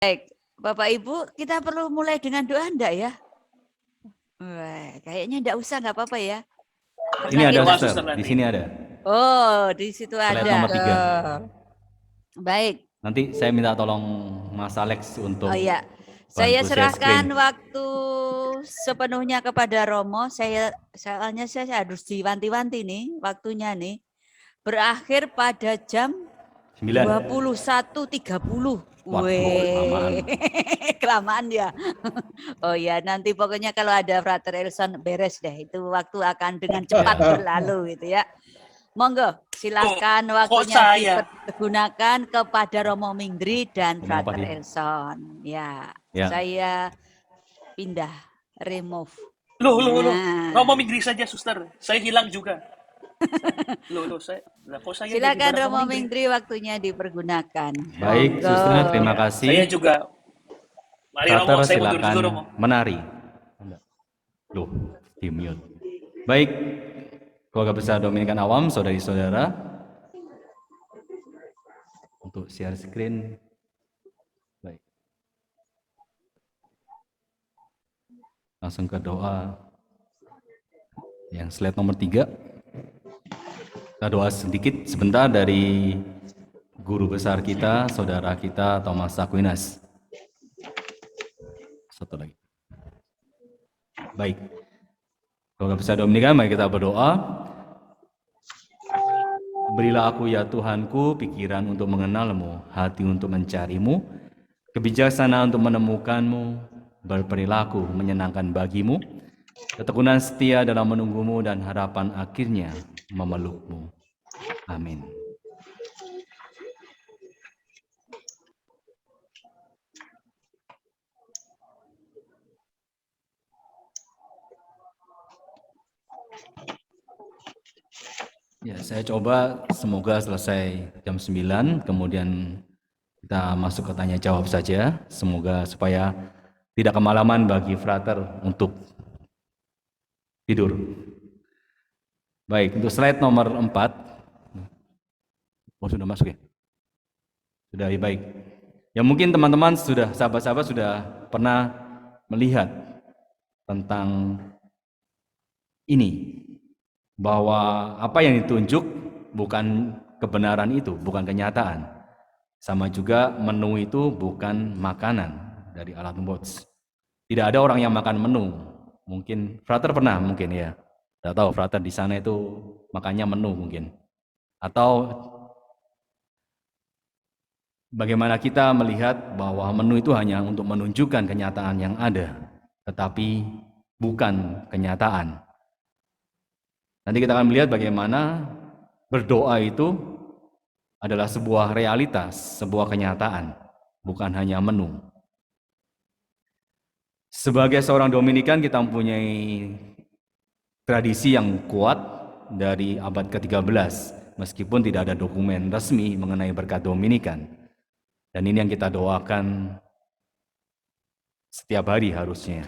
Baik, Bapak Ibu, kita perlu mulai dengan doa enggak ya? Wah, kayaknya enggak usah, enggak apa-apa ya. Ini Karena ada kita suster, di sini ada. Oh, di situ Slide ada. nomor 3. Baik. Nanti saya minta tolong Mas Alex untuk Oh iya. Saya bantu share serahkan screen. waktu sepenuhnya kepada Romo. Soalnya saya harus diwanti-wanti nih waktunya nih. Berakhir pada jam 9. 21.30. Waduh, kelamaan. Weh, kelamaan ya. Oh ya, nanti pokoknya kalau ada Frater Elson beres deh. Itu waktu akan dengan cepat berlalu gitu ya. Monggo, silahkan waktunya dipergunakan kepada Romo Mindri dan Frater Elson. Ya, saya pindah, remove. Loh. Romo Mindri saja, suster. Saya hilang juga. Saya silakan Romo Mindri, waktunya dipergunakan. Baik, suster, terima kasih. Saya juga. Mari Frater, Romo, saya mundur silakan juga Romo. menari. Loh, di mute. Baik, keluarga besar Dominikan Awam, saudari-saudara, untuk share screen. Baik. Langsung ke doa. Yang slide nomor 3. Kita doa sedikit sebentar dari guru besar kita, saudara kita Thomas Aquinas. Satu lagi. Baik. Keluarga besar Dominikan, mari kita berdoa. Berilah aku ya Tuhanku pikiran untuk mengenal-Mu, hati untuk mencari-Mu, kebijaksanaan untuk menemukan-Mu, berperilaku menyenangkan bagi-Mu, ketekunan setia dalam menunggu-Mu dan harapan akhirnya memeluk-Mu. Amin. Ya, saya coba semoga selesai jam 9, kemudian kita masuk ke tanya jawab saja. Semoga supaya tidak kemalaman bagi Frater untuk tidur. Baik, untuk slide nomor 4. Oh, sudah masuk ya? Sudah, ya, baik. Ya mungkin teman-teman sudah, sahabat-sahabat sudah pernah melihat tentang ini. Bahwa apa yang ditunjuk bukan kebenaran itu, bukan kenyataan. Sama juga menu itu bukan makanan dari Alan Watts. Tidak ada orang yang makan menu. Mungkin Frater pernah mungkin ya. Tidak tahu Frater di sana itu makannya menu mungkin. Atau bagaimana kita melihat bahwa menu itu hanya untuk menunjukkan kenyataan yang ada, tetapi bukan kenyataan. Nanti kita akan melihat bagaimana berdoa itu adalah sebuah realitas, sebuah kenyataan, bukan hanya menu. Sebagai seorang Dominikan kita mempunyai tradisi yang kuat dari abad ke-13, meskipun tidak ada dokumen resmi mengenai berkat Dominikan. Dan ini yang kita doakan setiap hari harusnya.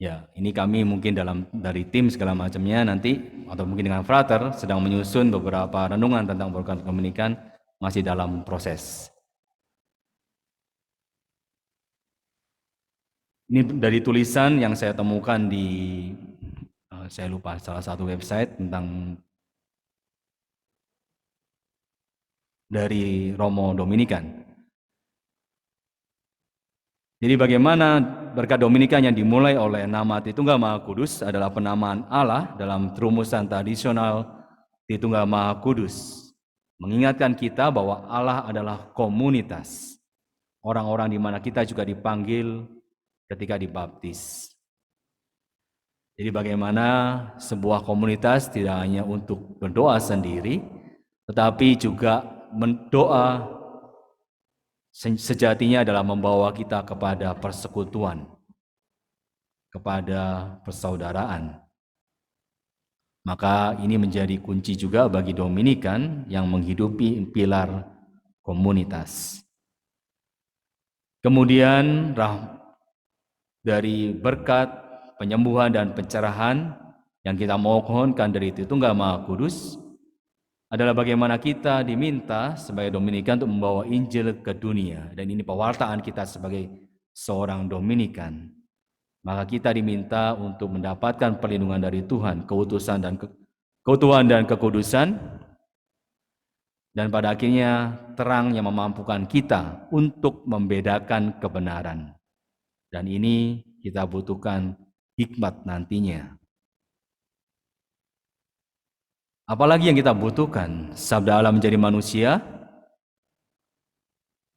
Ya, ini kami mungkin dari tim segala macamnya nanti, atau mungkin dengan Frater, sedang menyusun beberapa renungan tentang berkat Dominikan, masih dalam proses. Ini dari tulisan yang saya temukan di, saya lupa, salah satu website tentang dari Romo Dominikan. Jadi bagaimana berkat Dominikan yang dimulai oleh nama Tritunggal Maha Kudus adalah penamaan Allah dalam rumusan tradisional Tritunggal Maha Kudus. Mengingatkan kita bahwa Allah adalah komunitas. Orang-orang di mana kita juga dipanggil ketika dibaptis. Jadi bagaimana sebuah komunitas tidak hanya untuk berdoa sendiri, tetapi juga mendoa sejatinya adalah membawa kita kepada persekutuan, kepada persaudaraan. Maka ini menjadi kunci juga bagi Dominikan yang menghidupi pilar komunitas. Kemudian dari berkat penyembuhan dan pencerahan yang kita mohonkan dari Tritunggal Maha Kudus, adalah bagaimana kita diminta sebagai Dominikan untuk membawa Injil ke dunia. Dan ini pewartaan kita sebagai seorang Dominikan. Maka kita diminta untuk mendapatkan perlindungan dari Tuhan, keutuhan dan kekudusan, dan pada akhirnya terang yang memampukan kita untuk membedakan kebenaran. Dan ini kita butuhkan hikmat nantinya. Apalagi yang kita butuhkan? Sabda Allah menjadi manusia.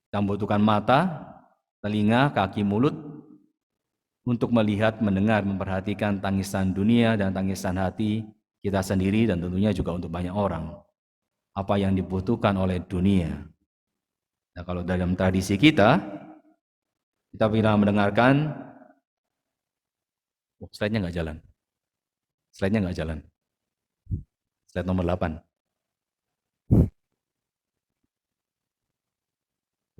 Kita membutuhkan mata, telinga, kaki, mulut untuk melihat, mendengar, memperhatikan tangisan dunia dan tangisan hati kita sendiri dan tentunya juga untuk banyak orang. Apa yang dibutuhkan oleh dunia. Nah, kalau dalam tradisi kita pernah mendengarkan, slide-nya nggak jalan. Slide nomor 8.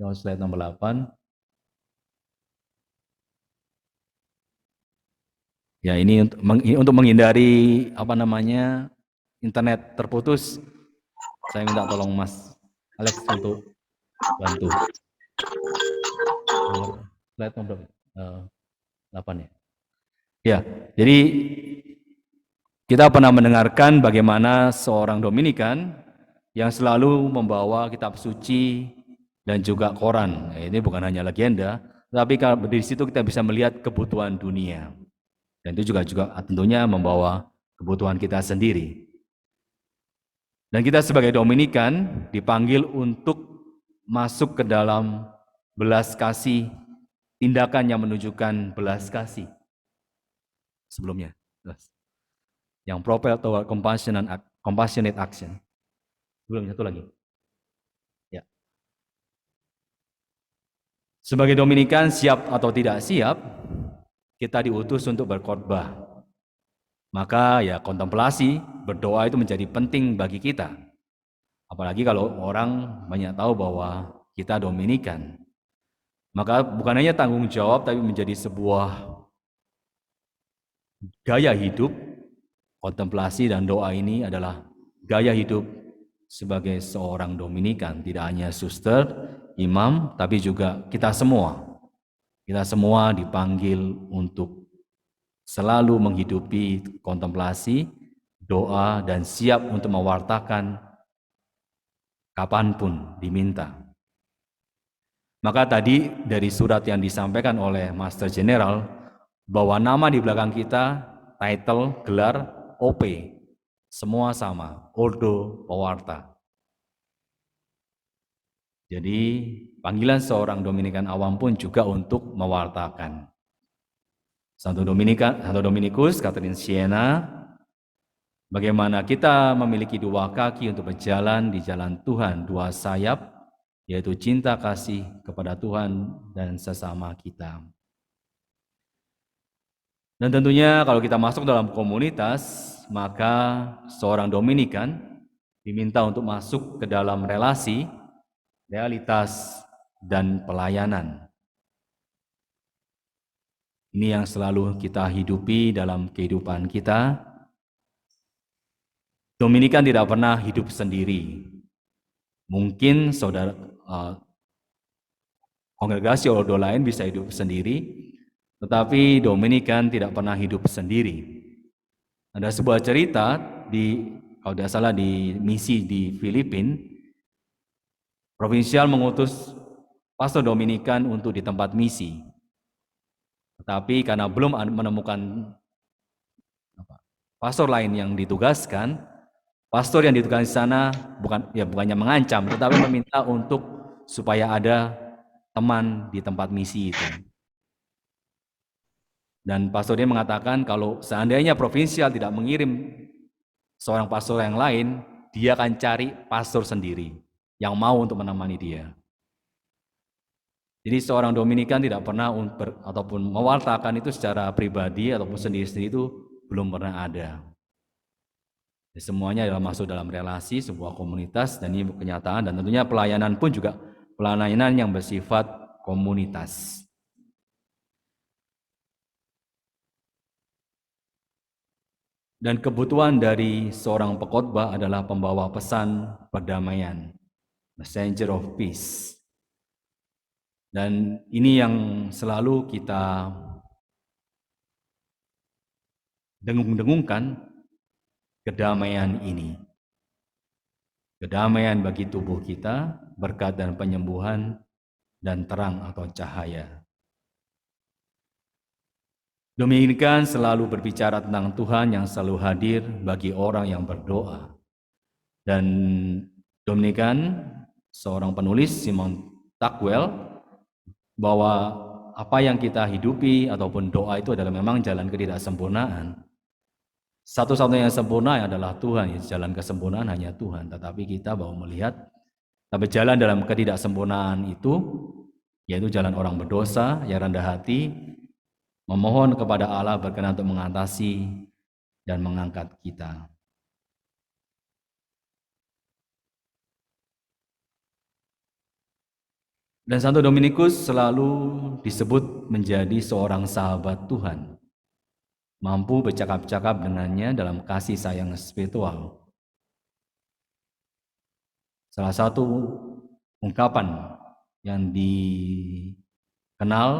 Slide nomor 8. Ya, ini untuk menghindari internet terputus. Saya minta tolong Mas Alex untuk bantu. Slide nomor 8 ya. Ya, jadi kita pernah mendengarkan bagaimana seorang Dominikan yang selalu membawa kitab suci dan juga koran. Ini bukan hanya legenda, tapi di situ kita bisa melihat kebutuhan dunia. Dan itu juga tentunya membawa kebutuhan kita sendiri. Dan kita sebagai Dominikan dipanggil untuk masuk ke dalam belas kasih, tindakan yang menunjukkan belas kasih. Sebelumnya, yang propel toward compassionate action. Belum, satu lagi. Ya. Sebagai Dominikan, siap atau tidak siap, kita diutus untuk berkhotbah. Maka ya kontemplasi, berdoa itu menjadi penting bagi kita. Apalagi kalau orang banyak tahu bahwa kita Dominikan. Maka bukan hanya tanggung jawab, tapi menjadi sebuah gaya hidup. Kontemplasi dan doa ini adalah gaya hidup sebagai seorang Dominikan. Tidak hanya suster, imam, tapi juga kita semua. Kita semua dipanggil untuk selalu menghidupi kontemplasi, doa, dan siap untuk mewartakan kapanpun diminta. Maka tadi dari surat yang disampaikan oleh Master General, bahwa nama di belakang kita, title, gelar, OP, semua sama, Ordo Pewarta. Jadi panggilan seorang Dominikan awam pun juga untuk mewartakan. Santo Dominikus, Catherine Siena, bagaimana kita memiliki dua kaki untuk berjalan di jalan Tuhan, dua sayap, yaitu cinta kasih kepada Tuhan dan sesama kita. Dan tentunya kalau kita masuk dalam komunitas, maka seorang Dominikan diminta untuk masuk ke dalam relasi, realitas, dan pelayanan. Ini yang selalu kita hidupi dalam kehidupan kita. Dominikan tidak pernah hidup sendiri. Mungkin saudara kongregasi Ordo lain bisa hidup sendiri, tetapi Dominikan tidak pernah hidup sendiri. Ada sebuah cerita kalau tidak salah di misi di Filipina, provinsial mengutus pastor Dominikan untuk di tempat misi. Tetapi karena belum menemukan pastor lain yang ditugaskan, pastor yang ditugaskan di sana bukannya mengancam, tetapi meminta untuk supaya ada teman di tempat misi itu. Dan pastor dia mengatakan kalau seandainya provinsial tidak mengirim seorang pastor yang lain, dia akan cari pastor sendiri yang mau untuk menemani dia. Jadi seorang Dominikan tidak pernah ataupun mewartakan itu secara pribadi ataupun sendiri-sendiri itu belum pernah ada. Jadi semuanya adalah masuk dalam relasi sebuah komunitas dan ini kenyataan, dan tentunya pelayanan pun juga pelayanan yang bersifat komunitas. Dan kebutuhan dari seorang pengkhotbah adalah pembawa pesan perdamaian, messenger of peace. Dan ini yang selalu kita dengung-dengungkan, kedamaian ini. Kedamaian bagi tubuh kita, berkat dan penyembuhan, dan terang atau cahaya. Dominikan selalu berbicara tentang Tuhan yang selalu hadir bagi orang yang berdoa. Dan Dominikan, seorang penulis, Simon Tuckwell, bahwa apa yang kita hidupi ataupun doa itu adalah memang jalan ketidaksempurnaan. Satu-satunya yang sempurna adalah Tuhan, jalan kesempurnaan hanya Tuhan. Tetapi kita baru melihat, tapi jalan dalam ketidaksempurnaan itu, yaitu jalan orang berdosa, yang rendah hati, memohon kepada Allah berkenan untuk mengatasi dan mengangkat kita. Dan Santo Dominikus selalu disebut menjadi seorang sahabat Tuhan, mampu bercakap-cakap dengannya dalam kasih sayang spiritual. Salah satu ungkapan yang dikenal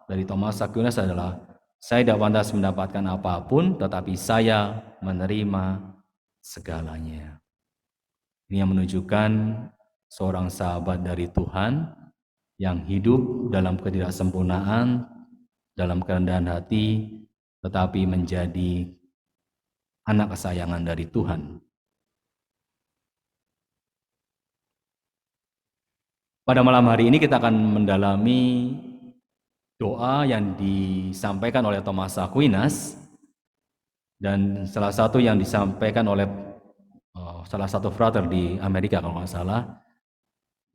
dari Thomas Aquinas adalah, saya tidak pantas mendapatkan apapun, tetapi saya menerima segalanya. Ini yang menunjukkan seorang sahabat dari Tuhan yang hidup dalam ketidaksempurnaan, dalam kerendahan hati, tetapi menjadi anak kesayangan dari Tuhan. Pada malam hari ini kita akan mendalami doa yang disampaikan oleh Thomas Aquinas, dan salah satu yang disampaikan oleh salah satu frater di Amerika kalau nggak salah,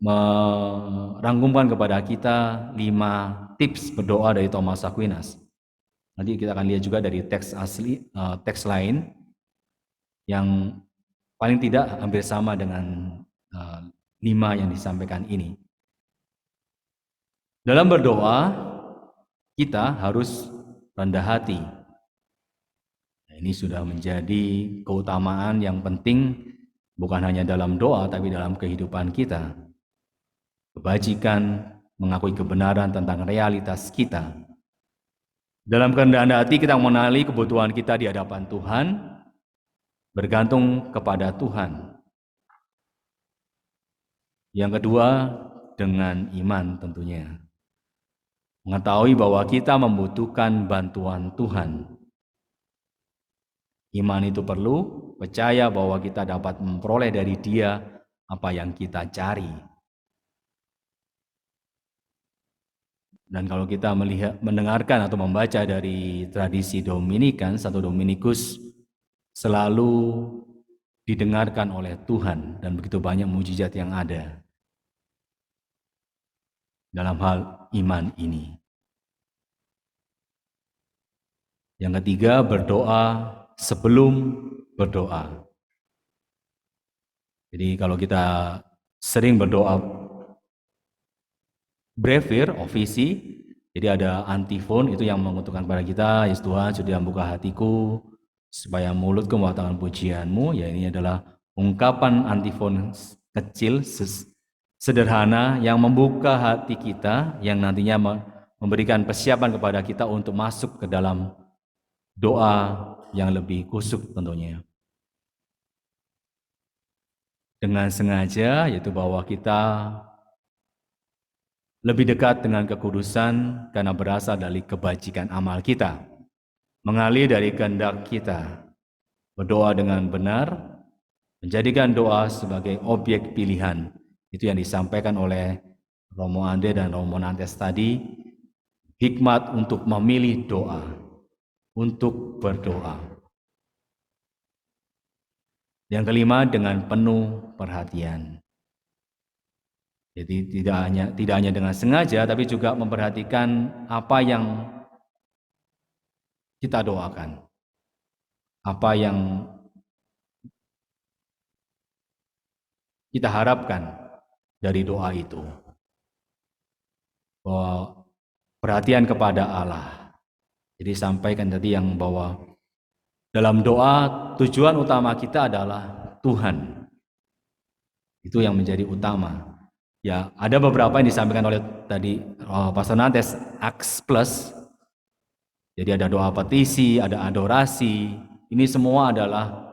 merangkumkan kepada kita 5 tips berdoa dari Thomas Aquinas. Nanti kita akan lihat juga dari teks asli, teks lain yang paling tidak hampir sama dengan 5 yang disampaikan ini. Dalam berdoa, kita harus rendah hati. Nah, ini sudah menjadi keutamaan yang penting, bukan hanya dalam doa, tapi dalam kehidupan kita. Kebajikan, mengakui kebenaran tentang realitas kita. Dalam kerendahan hati kita mengenali kebutuhan kita di hadapan Tuhan, bergantung kepada Tuhan. Yang kedua, dengan iman tentunya. Mengetahui bahwa kita membutuhkan bantuan Tuhan. Iman itu perlu, percaya bahwa kita dapat memperoleh dari Dia apa yang kita cari. Dan kalau kita mendengarkan atau membaca dari tradisi Dominikan, Santo Dominikus selalu didengarkan oleh Tuhan, dan begitu banyak mujizat yang ada dalam hal iman ini. Yang ketiga, berdoa sebelum berdoa. Jadi kalau kita sering berdoa brevir, ofisi, jadi ada antifon itu yang mengutukkan kepada kita, ya Tuhan sudah membuka hatiku supaya mulutku mengatakan pujianmu. Ya, ini adalah ungkapan antifon kecil, sederhana yang membuka hati kita, yang nantinya memberikan persiapan kepada kita untuk masuk ke dalam doa yang lebih kusuk tentunya. Dengan sengaja, yaitu bahwa kita lebih dekat dengan kekudusan karena berasal dari kebajikan amal kita, mengalir dari kehendak kita, berdoa dengan benar, menjadikan doa sebagai objek pilihan. Itu yang disampaikan oleh Romo Ande dan Romo Nantes tadi, hikmat untuk memilih doa, untuk berdoa. Yang kelima, dengan penuh perhatian. Jadi tidak hanya dengan sengaja, tapi juga memperhatikan apa yang kita doakan, apa yang kita harapkan dari doa itu. Bahwa perhatian kepada Allah. Jadi sampaikan tadi yang bahwa Dalam doa, tujuan utama kita adalah Tuhan. Itu yang menjadi utama. Ya, ada beberapa yang disampaikan oleh tadi Pastor Nantes, Acts Plus. Jadi ada doa petisi, ada adorasi. Ini semua adalah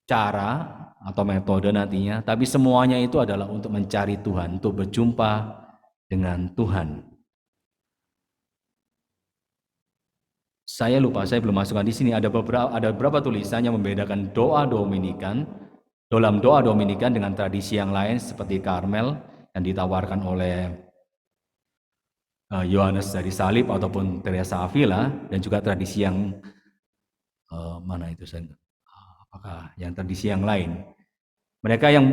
cara atau metode nantinya, tapi semuanya itu adalah untuk mencari Tuhan, untuk berjumpa dengan Tuhan. Saya lupa, saya belum masukkan di sini. Ada beberapa tulisan yang membedakan doa Dominikan, dalam doa Dominikan dengan tradisi yang lain seperti Karmel yang ditawarkan oleh Yohanes dari Salib ataupun Teresa Avila, dan juga tradisi yang mana itu saya, apakah yang tradisi yang lain. Mereka yang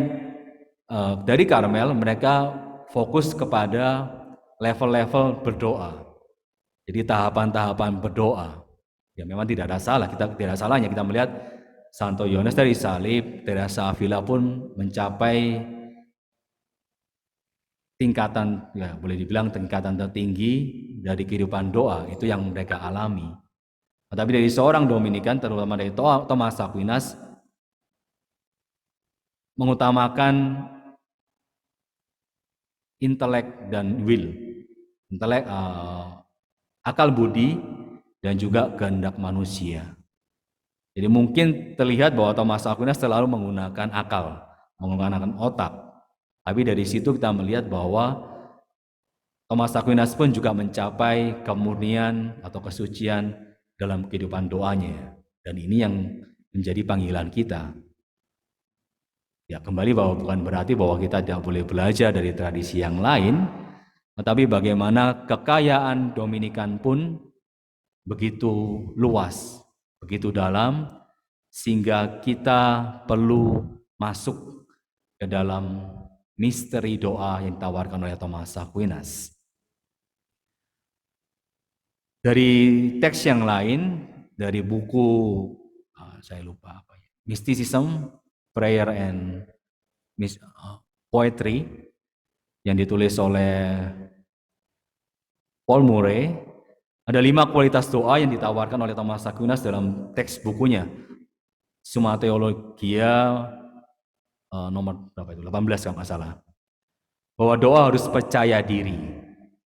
dari Karmel, mereka fokus kepada level-level berdoa. Jadi tahapan-tahapan berdoa. Ya memang tidak ada salahnya kita melihat Santo Yohanes dari Salib, Teresa Avila pun mencapai tingkatan, ya boleh dibilang tingkatan tertinggi dari kehidupan doa, itu yang mereka alami. Tetapi dari seorang Dominikan, terutama dari Thomas Aquinas, mengutamakan intelek dan will, akal budi dan juga kehendak manusia. Jadi mungkin terlihat bahwa Thomas Aquinas selalu menggunakan akal, menggunakan otak. Tapi dari situ kita melihat bahwa Thomas Aquinas pun juga mencapai kemurnian atau kesucian dalam kehidupan doanya. Dan ini yang menjadi panggilan kita. Ya kembali bahwa bukan berarti bahwa kita tidak boleh belajar dari tradisi yang lain, tetapi bagaimana kekayaan Dominikan pun begitu luas, begitu dalam, sehingga kita perlu masuk ke dalam misteri doa yang ditawarkan oleh Thomas Aquinas. Dari teks yang lain, dari buku, saya lupa apa ya, Mysticism, Prayer and Poetry, yang ditulis oleh Paul Murray, ada 5 kualitas doa yang ditawarkan oleh Thomas Aquinas dalam teks bukunya. Summa Theologia nomor berapa itu? 18 kalau nggak salah. Bahwa doa harus percaya diri.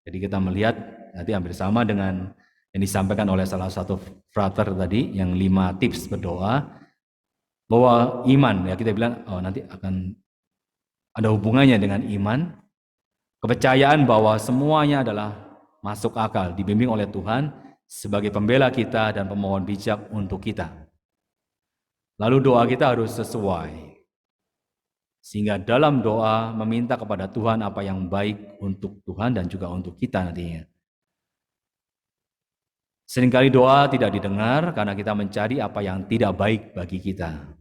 Jadi kita melihat nanti hampir sama dengan yang disampaikan oleh salah satu frater tadi, yang 5 tips berdoa. Bahwa iman, ya kita bilang nanti akan ada hubungannya dengan iman. Kepercayaan bahwa semuanya adalah masuk akal, dibimbing oleh Tuhan sebagai pembela kita dan pemohon bijak untuk kita. Lalu doa kita harus sesuai, sehingga dalam doa meminta kepada Tuhan apa yang baik untuk Tuhan dan juga untuk kita nantinya. Seringkali doa tidak didengar karena kita mencari apa yang tidak baik bagi kita.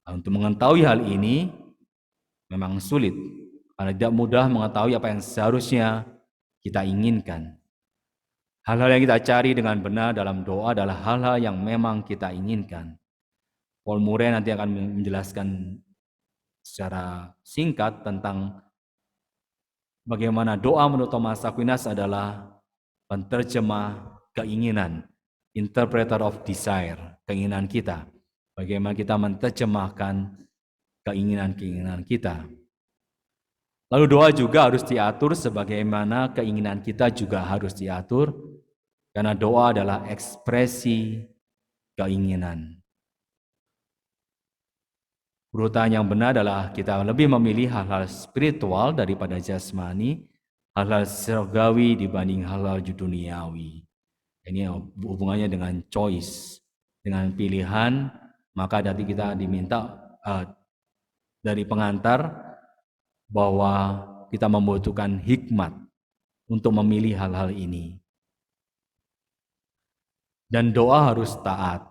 Untuk mengetahui hal ini memang sulit, karena tidak mudah mengetahui apa yang seharusnya kita inginkan. Hal-hal yang kita cari dengan benar dalam doa adalah hal-hal yang memang kita inginkan. Paul Murray nanti akan menjelaskan secara singkat tentang bagaimana doa menurut Thomas Aquinas adalah penterjemah keinginan, interpreter of desire, keinginan kita. Bagaimana kita menerjemahkan keinginan-keinginan kita. Lalu doa juga harus diatur sebagaimana keinginan kita juga harus diatur, karena doa adalah ekspresi keinginan. Urutan yang benar adalah kita lebih memilih hal-hal spiritual daripada jasmani, hal-hal surgawi dibanding hal-hal duniawi. Ini hubungannya dengan choice, dengan pilihan. Maka nanti kita diminta dari pengantar bahwa kita membutuhkan hikmat untuk memilih hal-hal ini. Dan doa harus taat.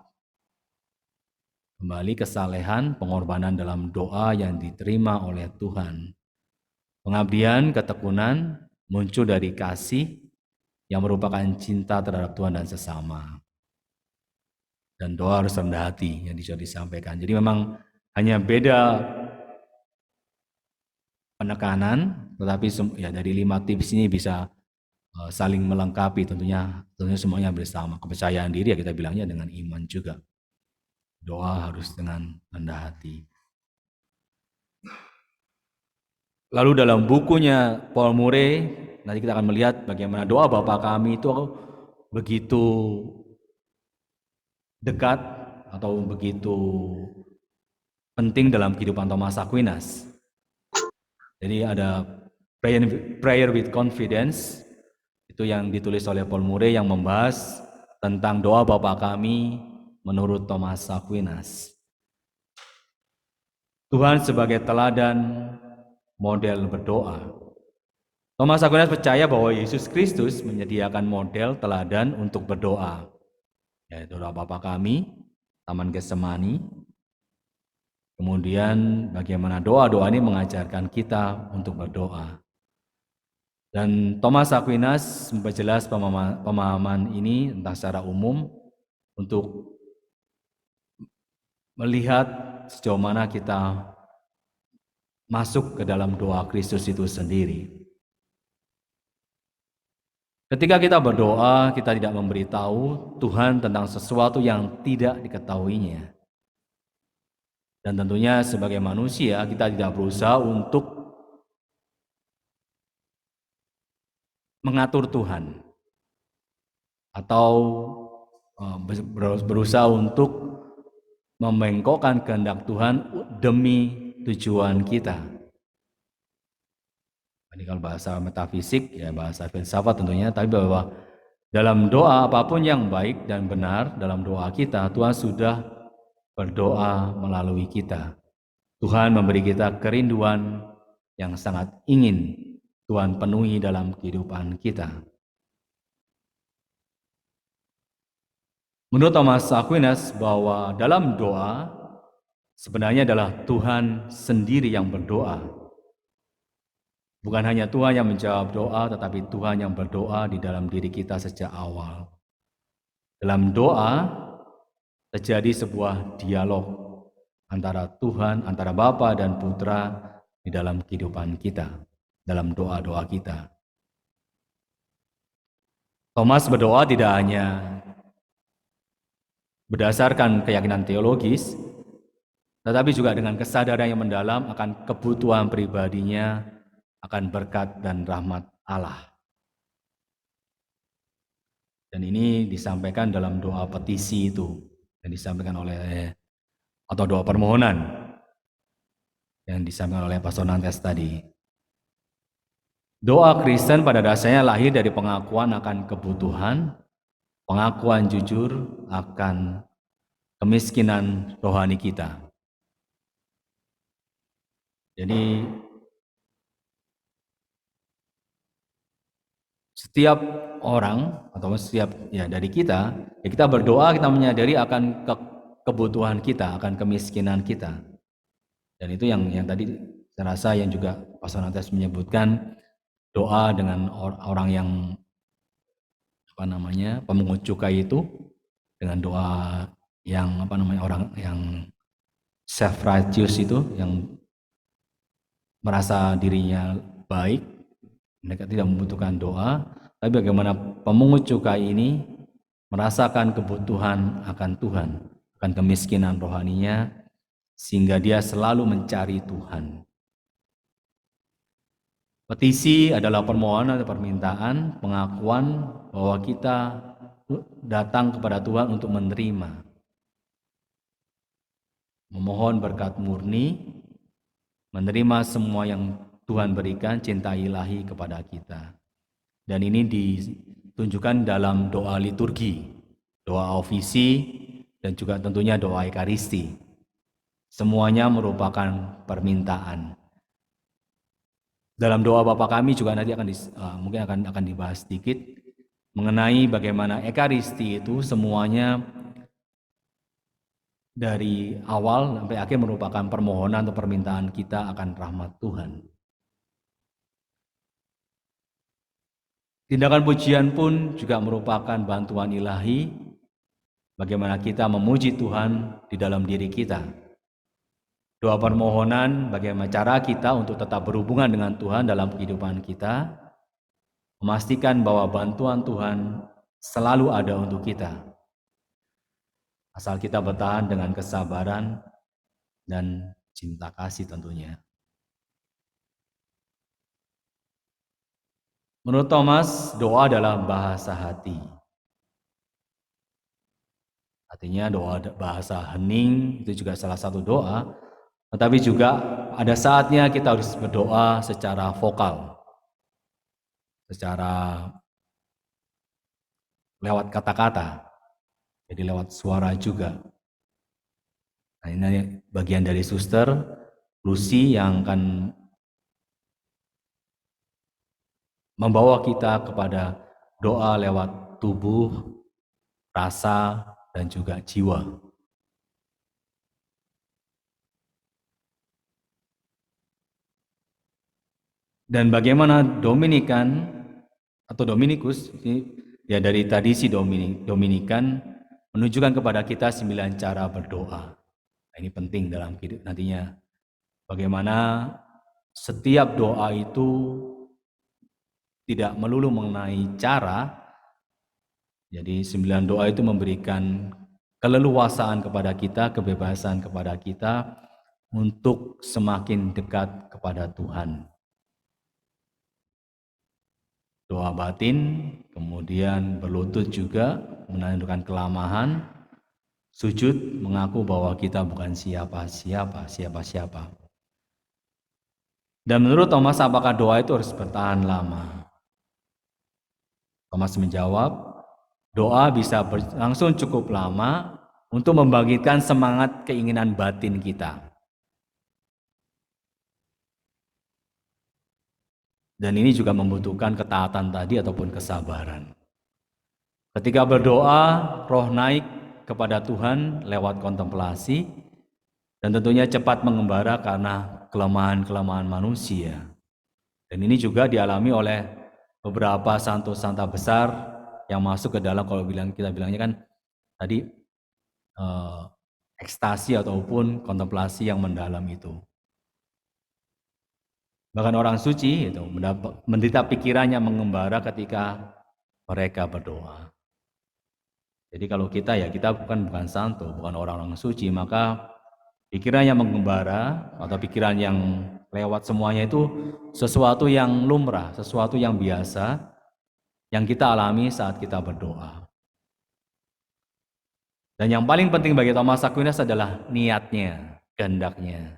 Kembali kesalehan, pengorbanan dalam doa yang diterima oleh Tuhan. Pengabdian, ketekunan muncul dari kasih yang merupakan cinta terhadap Tuhan dan sesama. Dan doa harus rendah hati yang bisa disampaikan. Jadi memang hanya beda penekanan, tetapi ya dari 5 tips ini bisa saling melengkapi, tentunya semuanya bersama. Kepercayaan diri ya kita bilangnya dengan iman juga. Doa harus dengan rendah hati. Lalu dalam bukunya Paul Murray, nanti kita akan melihat bagaimana doa Bapa kami itu begitu dekat atau begitu penting dalam kehidupan Thomas Aquinas. Jadi ada prayer with confidence, itu yang ditulis oleh Paul Murray yang membahas tentang doa Bapa kami menurut Thomas Aquinas. Tuhan sebagai teladan model berdoa. Thomas Aquinas percaya bahwa Yesus Kristus menyediakan model teladan untuk berdoa, yaitu doa Bapa kami, Taman Getsemani. Kemudian bagaimana doa-doa ini mengajarkan kita untuk berdoa. Dan Thomas Aquinas memperjelas pemahaman ini tentang secara umum untuk melihat sejauh mana kita masuk ke dalam doa Kristus itu sendiri. Ketika kita berdoa, kita tidak memberitahu Tuhan tentang sesuatu yang tidak diketahuinya. Dan tentunya sebagai manusia, kita tidak berusaha untuk mengatur Tuhan atau berusaha untuk membengkokkan kehendak Tuhan demi tujuan kita. Ini kalau bahasa metafisik, ya bahasa filsafat tentunya, tapi bahwa dalam doa apapun yang baik dan benar dalam doa kita, Tuhan sudah berdoa melalui kita. Tuhan memberi kita kerinduan yang sangat ingin Tuhan penuhi dalam kehidupan kita. Menurut Thomas Aquinas bahwa dalam doa sebenarnya adalah Tuhan sendiri yang berdoa. Bukan hanya Tuhan yang menjawab doa, tetapi Tuhan yang berdoa di dalam diri kita sejak awal. Dalam doa terjadi sebuah dialog antara Tuhan, antara Bapa dan Putra di dalam kehidupan kita, dalam doa-doa kita. Thomas berdoa tidak hanya berdasarkan keyakinan teologis, tetapi juga dengan kesadaran yang mendalam akan kebutuhan pribadinya akan berkat dan rahmat Allah. Dan ini disampaikan dalam doa petisi itu, yang disampaikan oleh, atau doa permohonan yang disampaikan oleh Pastor Nantes tadi. Doa Kristen pada dasarnya lahir dari pengakuan akan kebutuhan, pengakuan jujur akan kemiskinan rohani kita. Jadi setiap orang atau setiap dari kita, kita berdoa, kita menyadari akan kebutuhan kita, akan kemiskinan kita. Dan itu yang tadi saya rasa yang juga Pastor Nantes menyebutkan, doa dengan orang yang pemungut cukai itu, dengan doa yang orang yang self righteous itu, yang merasa dirinya baik, mereka tidak membutuhkan doa, tapi bagaimana pemungut cukai ini merasakan kebutuhan akan Tuhan, akan kemiskinan rohaninya, sehingga dia selalu mencari Tuhan. Petisi adalah permohonan atau permintaan, pengakuan bahwa kita datang kepada Tuhan untuk menerima, memohon berkat murni, menerima semua yang Tuhan berikan, cinta ilahi kepada kita. Dan ini ditunjukkan dalam doa liturgi, doa ofisi, dan juga tentunya doa ekaristi. Semuanya merupakan permintaan. Dalam doa Bapa kami juga nanti mungkin akan dibahas sedikit mengenai bagaimana ekaristi itu semuanya dari awal sampai akhir merupakan permohonan atau permintaan kita akan rahmat Tuhan. Tindakan pujian pun juga merupakan bantuan ilahi bagaimana kita memuji Tuhan di dalam diri kita. Doa permohonan bagaimana cara kita untuk tetap berhubungan dengan Tuhan dalam kehidupan kita. memastikan bahwa bantuan Tuhan selalu ada untuk kita. Asal kita bertahan dengan kesabaran dan cinta kasih tentunya. Menurut Thomas, doa adalah bahasa hati. Artinya doa bahasa hening itu juga salah satu doa, tetapi juga ada saatnya kita harus berdoa secara vokal, secara lewat kata-kata, jadi lewat suara juga. Nah, ini bagian dari Suster Lucy yang akan membawa kita kepada doa lewat tubuh, rasa, dan juga jiwa. Dan bagaimana Dominikan atau Dominikus, ya dari tradisi Dominikan menunjukkan kepada kita 9 cara berdoa. Nah, ini penting dalam hidup nantinya. Bagaimana setiap doa itu tidak melulu mengenai cara. Jadi 9 doa itu memberikan keleluasaan kepada kita, kebebasan kepada kita untuk semakin dekat kepada Tuhan. Doa batin, kemudian berlutut juga menandakan kelamahan, sujud mengaku bahwa kita bukan siapa-siapa. Dan menurut Thomas, apakah doa itu harus bertahan lama? Thomas menjawab, doa bisa berlangsung cukup lama untuk membangkitkan semangat keinginan batin kita. Dan ini juga membutuhkan ketaatan tadi ataupun kesabaran. Ketika berdoa, roh naik kepada Tuhan lewat kontemplasi dan tentunya cepat mengembara karena kelemahan-kelemahan manusia. Dan ini juga dialami oleh beberapa santo-santa besar yang masuk ke dalam, kalau kita bilangnya kan tadi ekstasi ataupun kontemplasi yang mendalam itu. Bahkan orang suci itu menderita pikirannya mengembara ketika mereka berdoa. Jadi kalau kita bukan santo, bukan orang-orang suci, maka pikirannya mengembara atau pikiran yang lewat semuanya itu sesuatu yang lumrah, sesuatu yang biasa yang kita alami saat kita berdoa. Dan yang paling penting bagi Thomas Aquinas adalah niatnya, kehendaknya.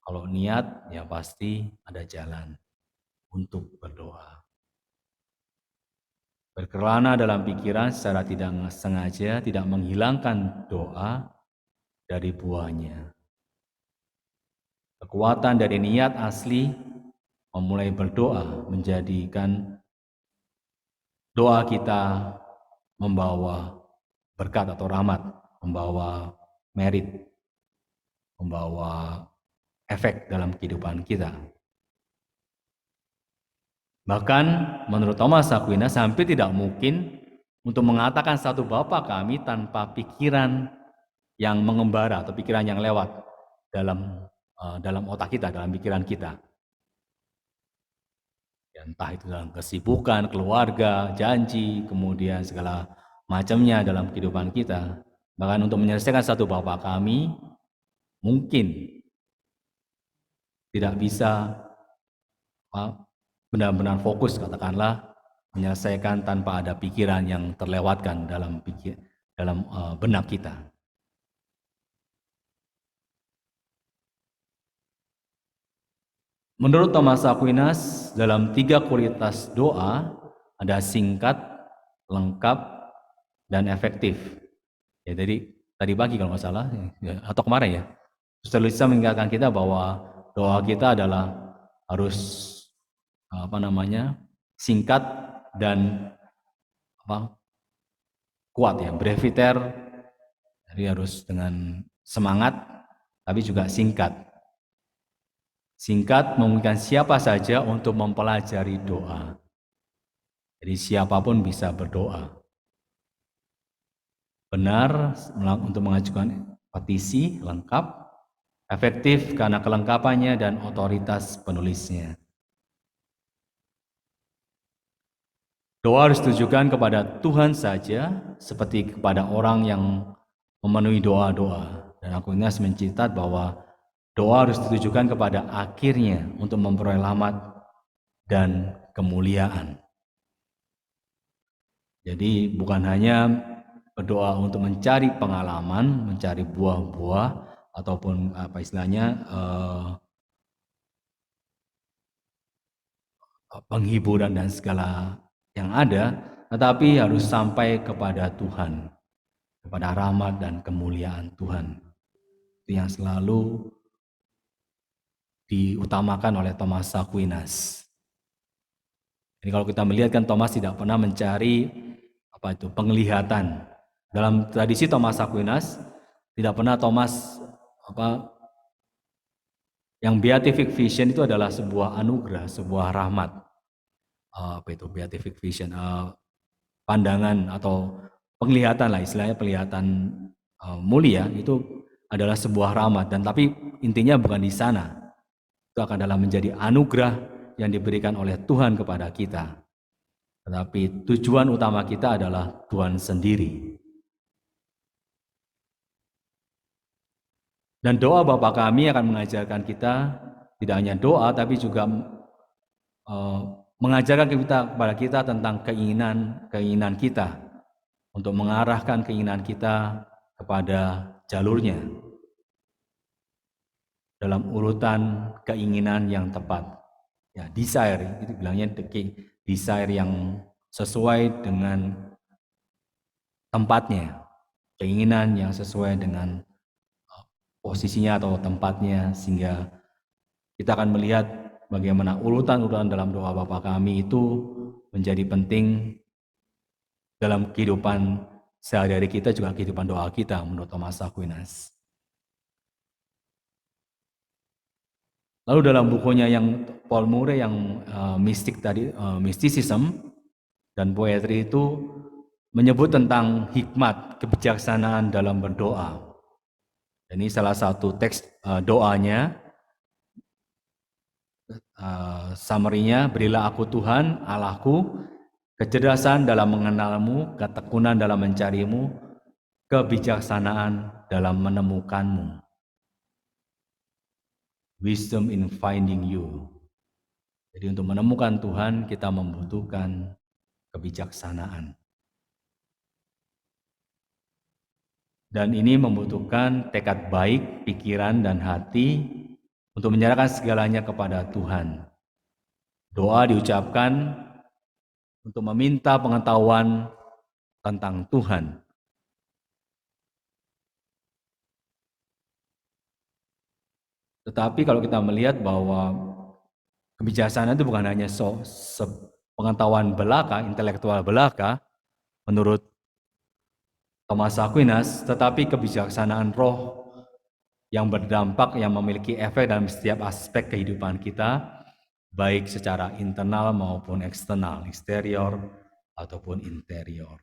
Kalau niat, ya pasti ada jalan untuk berdoa. Berkelana dalam pikiran secara tidak sengaja tidak menghilangkan doa dari buahnya. Kekuatan dari niat asli memulai berdoa menjadikan doa kita membawa berkat atau rahmat, membawa merit, membawa efek dalam kehidupan kita. Bahkan menurut Thomas Aquinas hampir tidak mungkin untuk mengatakan satu Bapa kami tanpa pikiran yang mengembara atau pikiran yang lewat dalam otak kita, dalam pikiran kita. Ya, entah itu dalam kesibukan, keluarga, janji, kemudian segala macamnya dalam kehidupan kita. Bahkan untuk menyelesaikan satu Bapa kami mungkin tidak bisa benar-benar fokus, katakanlah, menyelesaikan tanpa ada pikiran yang terlewatkan dalam benak kita. Menurut Thomas Aquinas, dalam 3 kualitas doa ada singkat, lengkap, dan efektif. Ya, jadi tadi pagi kalau nggak salah, atau kemarin ya, Suster Lisa mengingatkan kita bahwa doa kita adalah harus singkat dan kuat ya, breviter. Jadi harus dengan semangat, tapi juga singkat. Singkat memungkinkan siapa saja untuk mempelajari doa. Jadi siapapun bisa berdoa. Benar untuk mengajukan petisi lengkap, efektif karena kelengkapannya dan otoritas penulisnya. Doa harus ditujukan kepada Tuhan saja, seperti kepada orang yang memenuhi doa-doa. Dan Aquinas mencatat bahwa doa harus ditujukan kepada akhirnya untuk memperoleh rahmat dan kemuliaan. Jadi bukan hanya berdoa untuk mencari pengalaman, mencari buah-buah, ataupun apa istilahnya penghiburan dan segala yang ada, tetapi harus sampai kepada Tuhan, kepada rahmat dan kemuliaan Tuhan. Itu yang selalu diutamakan oleh Thomas Aquinas. Jadi kalau kita melihat kan Thomas tidak pernah mencari penglihatan. Dalam tradisi Thomas Aquinas tidak pernah Thomas yang beatific vision itu adalah sebuah anugerah, sebuah rahmat. Beatific vision, pandangan atau penglihatan lah istilahnya, penglihatan mulia itu adalah sebuah rahmat, dan tapi intinya bukan di sana. Itu akan dalam menjadi anugerah yang diberikan oleh Tuhan kepada kita. Tetapi tujuan utama kita adalah Tuhan sendiri. Dan doa Bapa kami akan mengajarkan kita tidak hanya doa, tapi juga mengajarkan kepada kita tentang keinginan kita, untuk mengarahkan keinginan kita kepada jalurnya dalam urutan keinginan yang tepat. Ya, desire itu bilangnya desire yang sesuai dengan tempatnya, keinginan yang sesuai dengan posisinya atau tempatnya, sehingga kita akan melihat bagaimana urutan-urutan dalam doa Bapa kami itu menjadi penting dalam kehidupan sehari-hari kita, juga kehidupan doa kita menurut Thomas Aquinas. Lalu dalam bukunya yang Paul Murray yang mistik tadi, mysticism dan poetry, itu menyebut tentang hikmat, kebijaksanaan dalam berdoa. Dan ini salah satu teks doanya, summary-nya, berilah aku Tuhan Allahku kecerdasan dalam mengenalmu, ketekunan dalam mencarimu, kebijaksanaan dalam menemukanmu. Wisdom in finding you. Jadi untuk menemukan Tuhan kita membutuhkan kebijaksanaan. Dan ini membutuhkan tekad baik, pikiran dan hati untuk menyerahkan segalanya kepada Tuhan. Doa diucapkan untuk meminta pengetahuan tentang Tuhan. Tetapi kalau kita melihat bahwa kebijaksanaan itu bukan hanya pengetahuan belaka, intelektual belaka, menurut Thomas Aquinas, tetapi kebijaksanaan roh yang berdampak, yang memiliki efek dalam setiap aspek kehidupan kita, baik secara internal maupun eksternal, eksterior ataupun interior.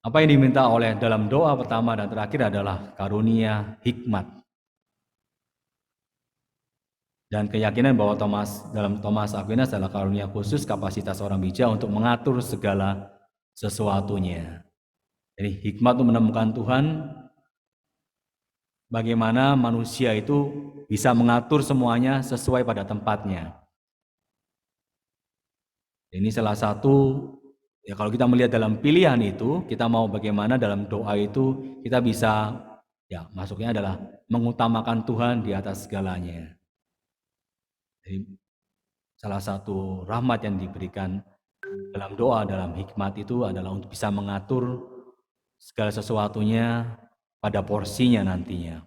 Apa yang diminta oleh dalam doa pertama dan terakhir adalah karunia hikmat. Dan keyakinan bahwa dalam Thomas Aquinas adalah karunia khusus, kapasitas orang bijak untuk mengatur segala sesuatunya. Jadi hikmat untuk menemukan Tuhan, bagaimana manusia itu bisa mengatur semuanya sesuai pada tempatnya. Ini salah satu, ya kalau kita melihat dalam pilihan itu, kita mau bagaimana dalam doa itu kita bisa, ya masuknya adalah mengutamakan Tuhan di atas segalanya. Jadi salah satu rahmat yang diberikan dalam doa, dalam hikmat itu adalah untuk bisa mengatur segala sesuatunya pada porsinya nantinya.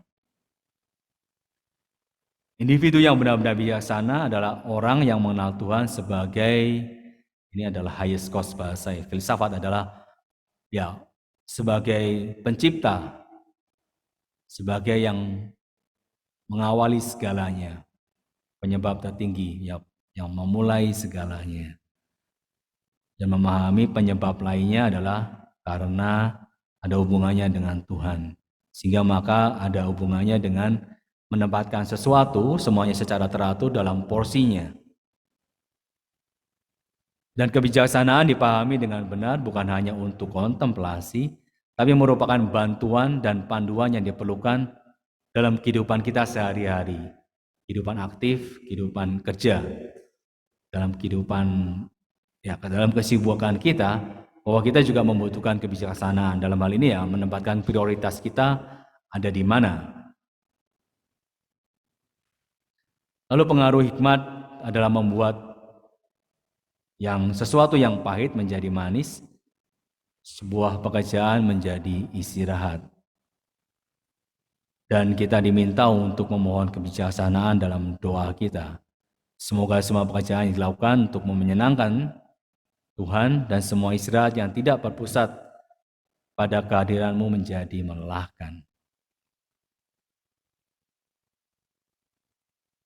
Individu yang benar-benar bijaksana adalah orang yang mengenal Tuhan sebagai, ini adalah highest cost bahasa filsafat, adalah ya sebagai pencipta, sebagai yang mengawali segalanya, penyebab tertinggi yang memulai segalanya. Dan memahami penyebab lainnya adalah karena ada hubungannya dengan Tuhan. Sehingga maka ada hubungannya dengan menempatkan sesuatu semuanya secara teratur dalam porsinya. Dan kebijaksanaan dipahami dengan benar bukan hanya untuk kontemplasi, tapi merupakan bantuan dan panduan yang diperlukan dalam kehidupan kita sehari-hari. Kehidupan aktif, kehidupan kerja, dalam kehidupan, ya dalam kesibukan kita, bahwa kita juga membutuhkan kebijaksanaan. Dalam hal ini ya, menempatkan prioritas kita ada di mana. Lalu pengaruh hikmat adalah membuat sesuatu yang pahit menjadi manis, sebuah pekerjaan menjadi istirahat. Dan kita diminta untuk memohon kebijaksanaan dalam doa kita. Semoga semua pekerjaan yang dilakukan untuk menyenangkan Tuhan dan semua istirahat yang tidak berpusat pada kehadiran-Mu menjadi melelahkan.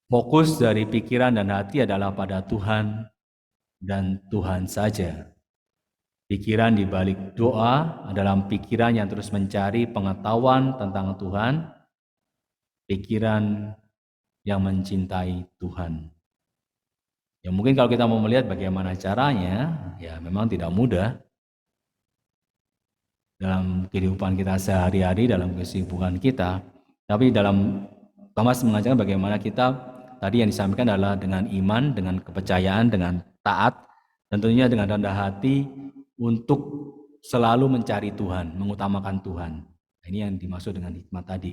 Fokus dari pikiran dan hati adalah pada Tuhan dan Tuhan saja. Pikiran di balik doa adalah pikiran yang terus mencari pengetahuan tentang Tuhan, pikiran yang mencintai Tuhan. Ya mungkin kalau kita mau melihat bagaimana caranya, ya memang tidak mudah dalam kehidupan kita sehari-hari, dalam kesibukan kita. Tapi dalam Thomas mengajarkan bagaimana kita, tadi yang disampaikan adalah dengan iman, dengan kepercayaan, dengan taat, dan tentunya dengan rendah hati untuk selalu mencari Tuhan, mengutamakan Tuhan. Ini yang dimaksud dengan hikmat tadi.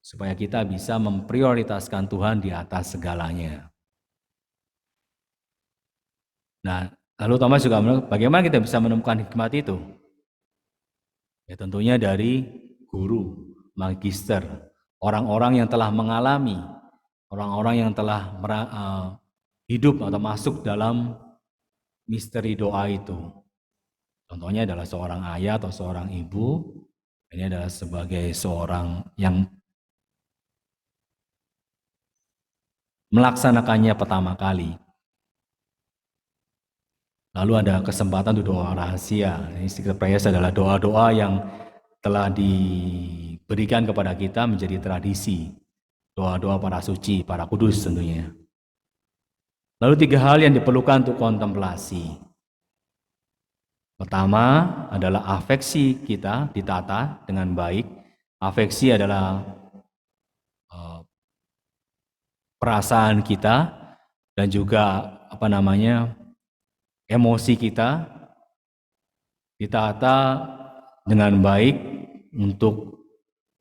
Supaya kita bisa memprioritaskan Tuhan di atas segalanya. Nah, lalu Thomas juga bagaimana kita bisa menemukan hikmat itu? Ya tentunya dari guru, magister, orang-orang yang telah mengalami, orang-orang yang telah hidup atau masuk dalam misteri doa itu. Contohnya adalah seorang ayah atau seorang ibu, ini adalah sebagai seorang yang melaksanakannya pertama kali. Lalu ada kesempatan untuk doa rahasia. Ini Secret Prayers adalah doa-doa yang telah diberikan kepada kita menjadi tradisi. Doa-doa para suci, para kudus tentunya. Lalu 3 hal yang diperlukan untuk kontemplasi. Pertama adalah afeksi kita ditata dengan baik. Afeksi adalah perasaan kita dan juga emosi kita ditata dengan baik untuk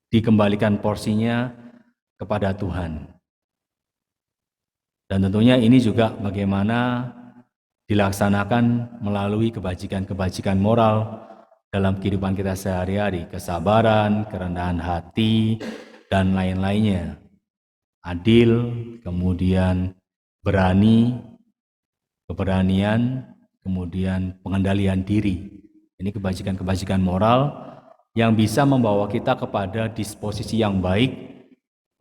dikembalikan porsinya kepada Tuhan. Dan tentunya ini juga bagaimana dilaksanakan melalui kebajikan-kebajikan moral dalam kehidupan kita sehari-hari, kesabaran, kerendahan hati, dan lain-lainnya. Adil, kemudian berani, keberanian, kemudian pengendalian diri. Ini kebajikan-kebajikan moral yang bisa membawa kita kepada disposisi yang baik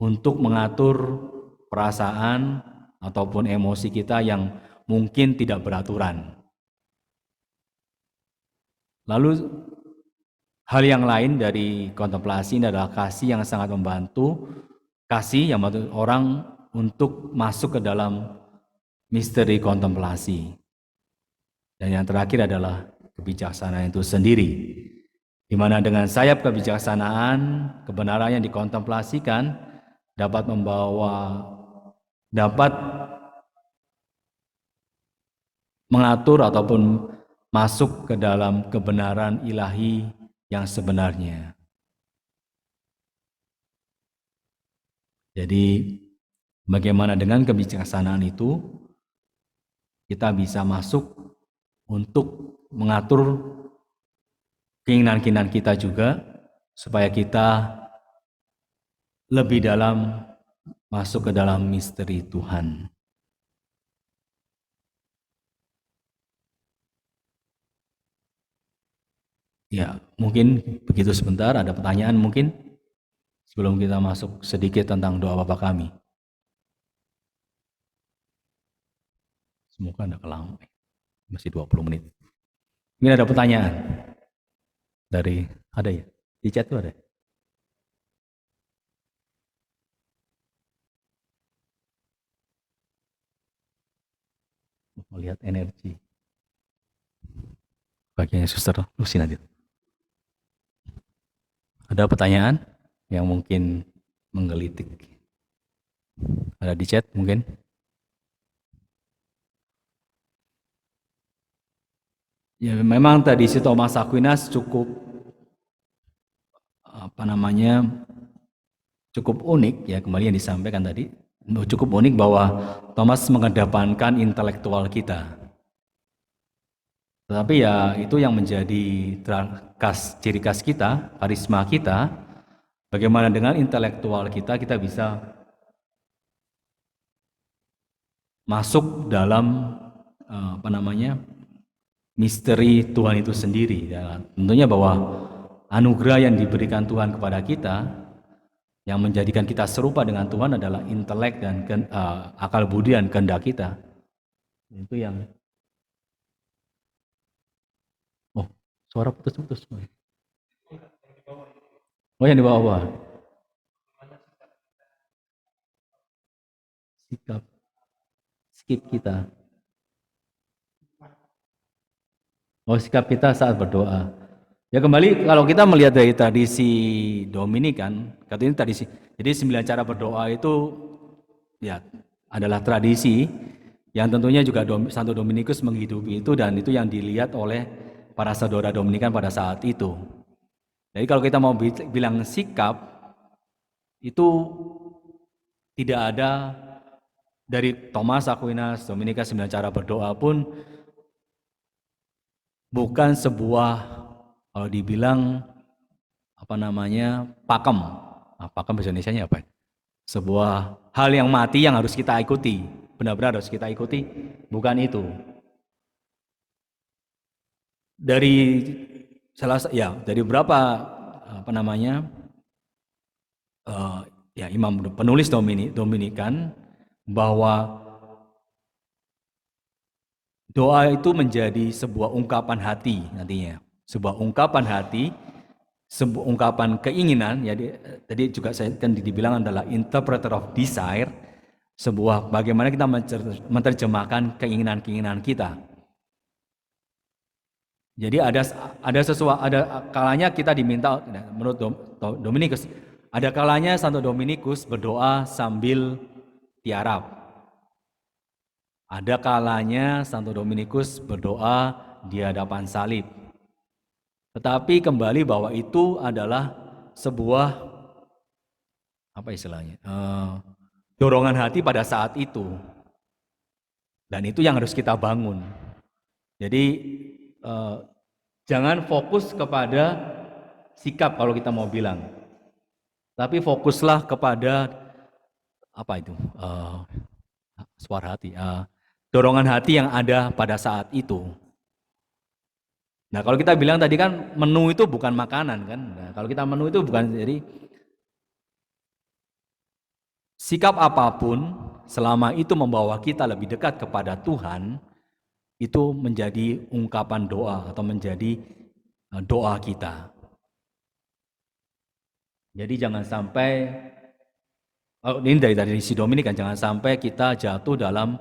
untuk mengatur perasaan ataupun emosi kita yang mungkin tidak beraturan. Lalu hal yang lain dari kontemplasi ini adalah kasih yang sangat membantu, kasih yang membantu orang untuk masuk ke dalam misteri kontemplasi. Dan yang terakhir adalah kebijaksanaan itu sendiri, di mana dengan sayap kebijaksanaan, kebenaran yang dikontemplasikan dapat mengatur ataupun masuk ke dalam kebenaran ilahi yang sebenarnya. Jadi bagaimana dengan kebijaksanaan itu kita bisa masuk untuk mengatur keinginan-keinginan kita juga supaya kita lebih dalam masuk ke dalam misteri Tuhan. Ya, mungkin begitu sebentar. Ada pertanyaan mungkin sebelum kita masuk sedikit tentang doa Bapa kami. Semoga tidak lama, masih 20 menit. Mungkin ada pertanyaan ada ya? Di chat itu ada? Melihat energi. bagiannya Suster Lucy nanti. Ada pertanyaan yang mungkin menggelitik? Ada di chat mungkin? Ya memang tradisi Thomas Aquinas cukup cukup unik ya, kembali yang disampaikan tadi, cukup unik bahwa Thomas mengedepankan intelektual kita. Tetapi ya itu yang menjadi ciri khas kita, karisma kita. Bagaimana dengan intelektual kita bisa masuk dalam misteri Tuhan itu sendiri. Ya, tentunya bahwa anugerah yang diberikan Tuhan kepada kita yang menjadikan kita serupa dengan Tuhan adalah intelek dan akal budi dan kehendak kita. Itu yang suara putus-putus. Yang di bawah. Sikap kita. Sikap kita saat berdoa. Ya kembali kalau kita melihat dari tradisi Dominikan, katanya tradisi. Jadi 9 cara berdoa itu ya adalah tradisi yang tentunya juga Santo Dominikus menghidupi itu, dan itu yang dilihat oleh para saudara Dominikan pada saat itu. Jadi kalau kita mau bilang sikap itu tidak ada dari Thomas Aquinas, Dominika 9 cara berdoa pun bukan sebuah, kalau dibilang pakem. Pakem bahasa Indonesianya apa? Sebuah hal yang mati yang harus kita ikuti, benar-benar harus kita ikuti, bukan itu. Dari berapa imam penulis Dominikan bahwa doa itu menjadi sebuah ungkapan hati nantinya, sebuah ungkapan hati, sebuah ungkapan keinginan. Ya, tadi juga saya kan dibilang adalah interpreter of desire, sebuah bagaimana kita menerjemahkan keinginan-keinginan kita. Jadi ada kalanya kita diminta, menurut Dominikus, ada kalanya Santo Dominikus berdoa sambil tiarap. Ada kalanya Santo Dominikus berdoa di hadapan salib. Tetapi kembali bahwa itu adalah sebuah dorongan hati pada saat itu. Dan itu yang harus kita bangun. Jadi jangan fokus kepada sikap kalau kita mau bilang, tapi fokuslah kepada suara hati, dorongan hati yang ada pada saat itu. Nah kalau kita bilang tadi kan menu itu bukan makanan kan, nah, kalau kita menu itu bukan, jadi sikap apapun selama itu membawa kita lebih dekat kepada Tuhan, itu menjadi ungkapan doa atau menjadi doa kita. Jadi jangan sampai, ini dari tradisi Dominikan, jangan sampai kita jatuh dalam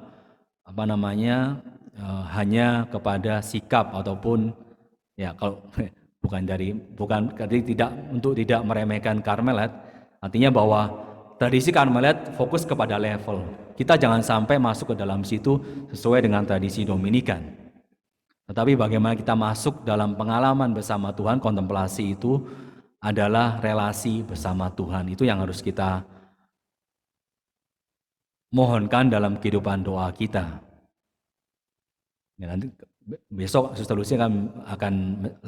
hanya kepada sikap ataupun ya kalau untuk tidak meremehkan Karmelet, artinya bahwa tradisi Karmelet fokus kepada level. Kita jangan sampai masuk ke dalam situ sesuai dengan tradisi Dominikan. Tetapi bagaimana kita masuk dalam pengalaman bersama Tuhan, kontemplasi itu adalah relasi bersama Tuhan. Itu yang harus kita mohonkan dalam kehidupan doa kita. Ya, nanti besok Suster Lucy akan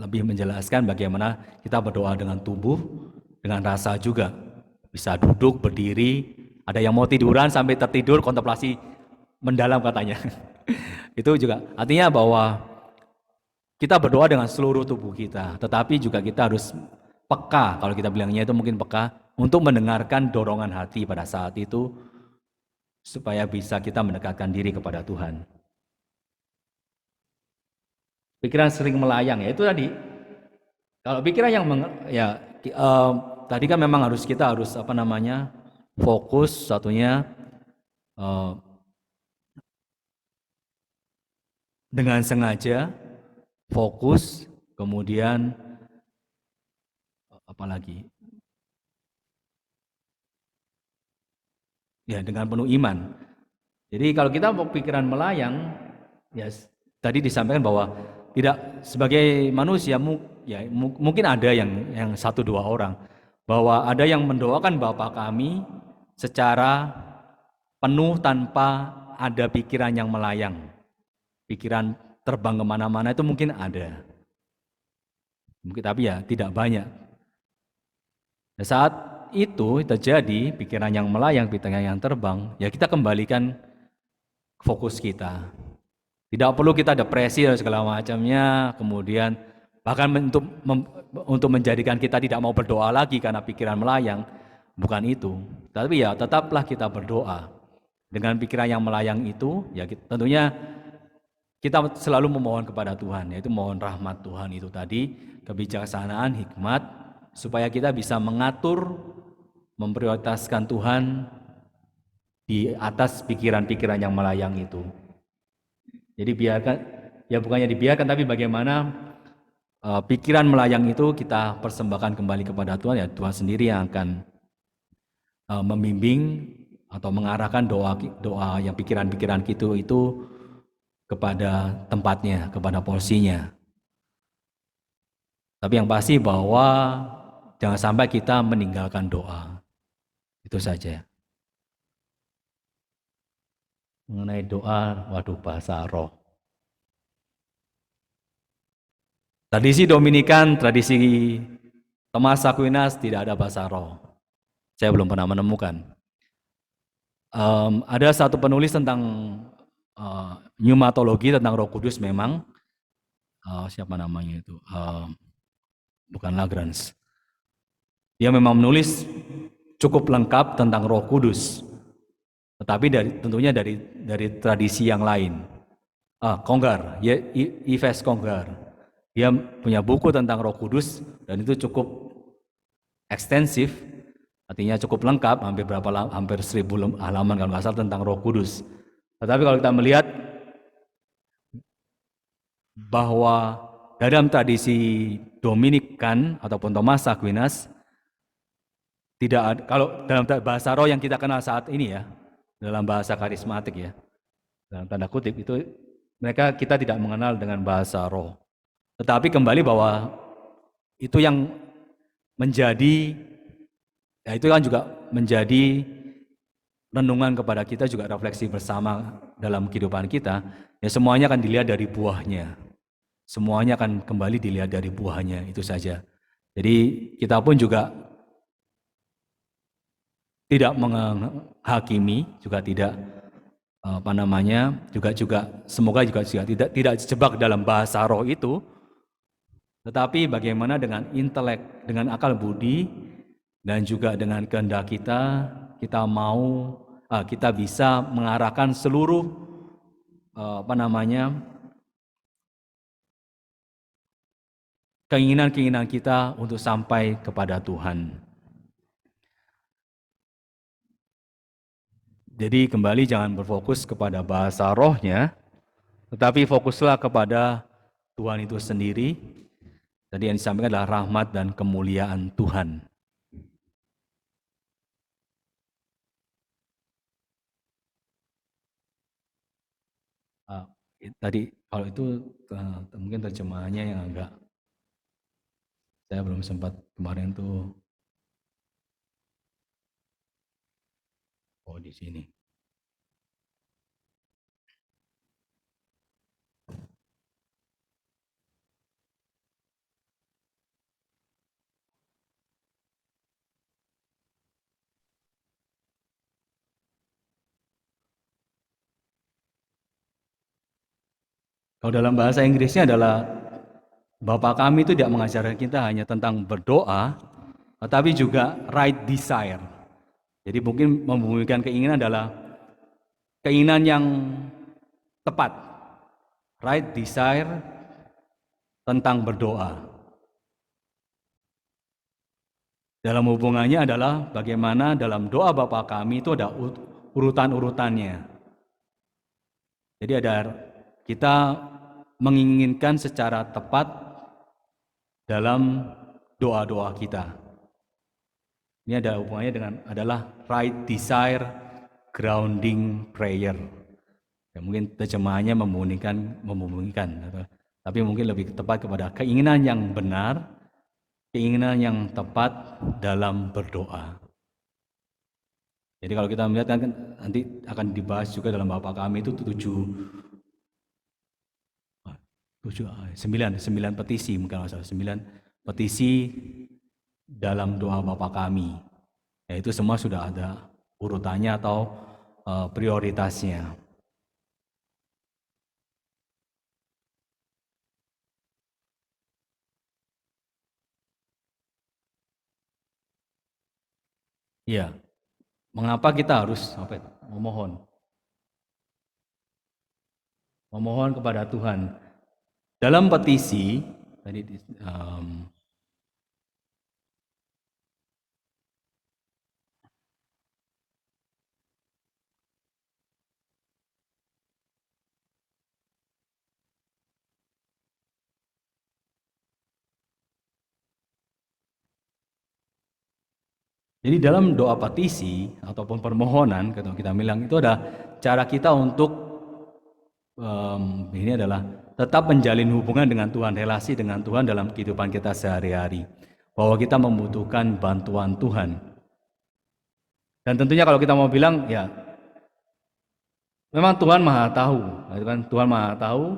lebih menjelaskan bagaimana kita berdoa dengan tubuh, dengan rasa juga. Bisa duduk, berdiri, ada yang mau tiduran sampai tertidur, kontemplasi mendalam katanya. Itu juga artinya bahwa kita berdoa dengan seluruh tubuh kita, tetapi juga kita harus peka, kalau kita bilangnya itu mungkin peka, untuk mendengarkan dorongan hati pada saat itu, supaya bisa kita mendekatkan diri kepada Tuhan. Pikiran sering melayang, ya itu tadi. Kalau pikiran yang tadi kan memang kita harus fokus, satunya dengan sengaja fokus, kemudian apa lagi? Ya, dengan penuh iman. Jadi kalau kita mau pikiran melayang, ya tadi disampaikan bahwa tidak sebagai manusia mungkin ada yang satu dua orang, bahwa ada yang mendoakan Bapa kami secara penuh tanpa ada pikiran yang melayang, pikiran terbang kemana-mana itu mungkin ada, mungkin, tapi ya tidak banyak. Nah, saat itu terjadi pikiran yang melayang, pikiran yang terbang, ya kita kembalikan fokus kita. Tidak perlu kita depresi dan segala macamnya, kemudian bahkan untuk menjadikan kita tidak mau berdoa lagi karena pikiran melayang, bukan itu. Tapi ya tetaplah kita berdoa. Dengan pikiran yang melayang itu, ya tentunya kita selalu memohon kepada Tuhan, yaitu mohon rahmat Tuhan itu tadi, kebijaksanaan, hikmat, supaya kita bisa mengatur, memprioritaskan Tuhan di atas pikiran-pikiran yang melayang itu. Jadi biarkan, ya bukannya dibiarkan, tapi bagaimana pikiran melayang itu kita persembahkan kembali kepada Tuhan, ya Tuhan sendiri yang akan membimbing atau mengarahkan doa yang pikiran-pikiran kita itu kepada tempatnya, kepada porsinya. Tapi yang pasti bahwa jangan sampai kita meninggalkan doa. Itu saja. Mengenai doa, bahasa roh. Tradisi Dominikan, tradisi Thomas Aquinas tidak ada bahasa roh. Saya belum pernah menemukan. Ada satu penulis tentang pneumatologi, tentang Roh Kudus memang. Siapa namanya itu? Bukan Lagrange. Dia memang menulis cukup lengkap tentang Roh Kudus. Tetapi tentunya dari tradisi yang lain. Congar, Yves Congar. Dia punya buku tentang Roh Kudus dan itu cukup ekstensif, artinya cukup lengkap, hampir 1000 halaman kalau nggak salah tentang Roh Kudus. Tetapi kalau kita melihat bahwa dalam tradisi Dominikan ataupun Thomas Aquinas tidak ada, kalau dalam bahasa roh yang kita kenal saat ini ya, dalam bahasa karismatik ya, dalam tanda kutip itu kita tidak mengenal dengan bahasa roh. Tetapi kembali bahwa itu yang menjadi, ya itu kan juga menjadi renungan kepada kita, juga refleksi bersama dalam kehidupan kita. Ya semuanya akan dilihat dari buahnya. Semuanya akan kembali dilihat dari buahnya, itu saja. Jadi kita pun juga tidak menghakimi, juga tidak semoga juga tidak dijebak dalam bahasa roh itu. Tetapi bagaimana dengan intelek, dengan akal budi, dan juga dengan kehendak kita bisa mengarahkan seluruh keinginan-keinginan kita untuk sampai kepada Tuhan. Jadi kembali jangan berfokus kepada bahasa rohnya, tetapi fokuslah kepada Tuhan itu sendiri. Tadi yang disampaikan adalah rahmat dan kemuliaan Tuhan. Tadi kalau itu mungkin terjemahannya yang agak, saya belum sempat kemarin tuh. Oh di sini. Kalau dalam bahasa Inggrisnya adalah Bapa kami itu tidak mengajarkan kita hanya tentang berdoa, tetapi juga right desire. Jadi mungkin membumikan keinginan adalah keinginan yang tepat. Right desire tentang berdoa. Dalam hubungannya adalah bagaimana dalam doa Bapa kami itu ada urutan-urutannya. Jadi ada kita menginginkan secara tepat dalam doa-doa kita. Ini ada hubungannya dengan adalah right desire grounding prayer. Ya, mungkin terjemahannya memungkinkan, tapi mungkin lebih tepat kepada keinginan yang benar, keinginan yang tepat dalam berdoa. Jadi kalau kita melihat kan nanti akan dibahas juga dalam Bapa Kami itu 9 petisi, mungkin nggak salah, 9 petisi dalam doa Bapa Kami. Ya, itu semua sudah ada urutannya atau prioritasnya. Ya, mengapa kita harus memohon kepada Tuhan? Dalam petisi tadi jadi dalam doa petisi ataupun permohonan, kalau kita bilang itu ada cara kita untuk ini adalah tetap menjalin hubungan dengan Tuhan, relasi dengan Tuhan dalam kehidupan kita sehari-hari. Bahwa kita membutuhkan bantuan Tuhan. Dan tentunya kalau kita mau bilang, ya memang Tuhan Maha tahu, kan? Tuhan Maha tahu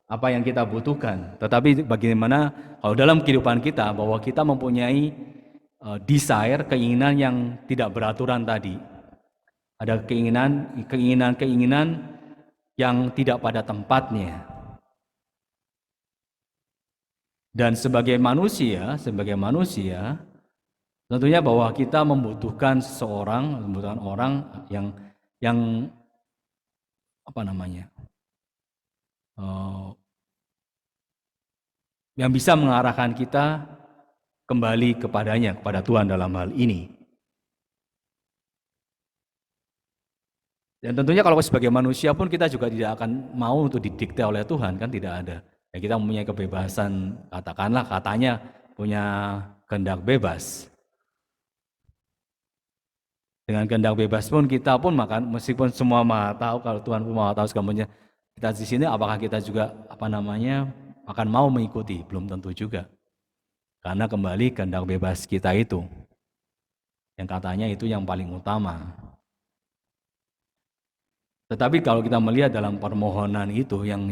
apa yang kita butuhkan. Tetapi bagaimana kalau dalam kehidupan kita bahwa kita mempunyai desire, keinginan yang tidak beraturan tadi. Ada keinginan yang tidak pada tempatnya. Dan sebagai manusia, tentunya bahwa kita membutuhkan orang yang yang bisa mengarahkan kita kembali kepadanya, kepada Tuhan dalam hal ini. Dan tentunya kalau sebagai manusia pun kita juga tidak akan mau untuk didikte oleh Tuhan, kan tidak ada. Ya, kita mempunyai kebebasan, katanya punya kehendak bebas. Dengan kehendak bebas pun kita pun meskipun semua Maha tahu, kalau Tuhan pun Maha tahu segalanya, kita di sini apakah kita juga akan mau mengikuti? Belum tentu juga. Karena kembali kehendak bebas kita itu, yang katanya itu yang paling utama. Tetapi kalau kita melihat dalam permohonan itu yang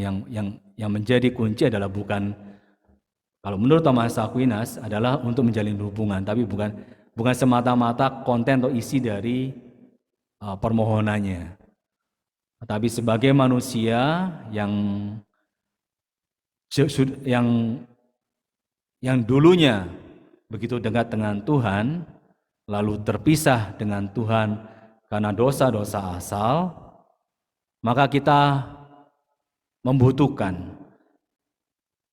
menjadi kunci adalah bukan, kalau menurut Thomas Aquinas adalah untuk menjalin hubungan, tapi bukan semata-mata konten atau isi dari permohonannya. Tetapi sebagai manusia yang dulunya begitu dekat dengan Tuhan, lalu terpisah dengan Tuhan karena dosa-dosa asal, maka kita membutuhkan,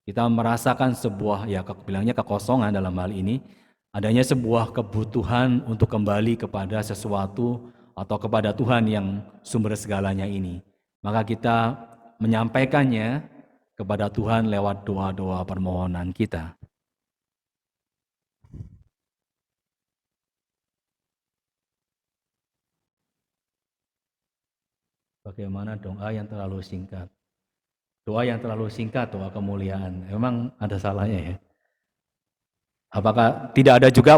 kita merasakan sebuah, bilangnya kekosongan dalam hal ini, adanya sebuah kebutuhan untuk kembali kepada sesuatu atau kepada Tuhan yang sumber segalanya ini. Maka kita menyampaikannya kepada Tuhan lewat doa-doa permohonan kita. Bagaimana doa yang terlalu singkat? Doa yang terlalu singkat, doa kemuliaan, memang ada salahnya ya. Apakah tidak ada juga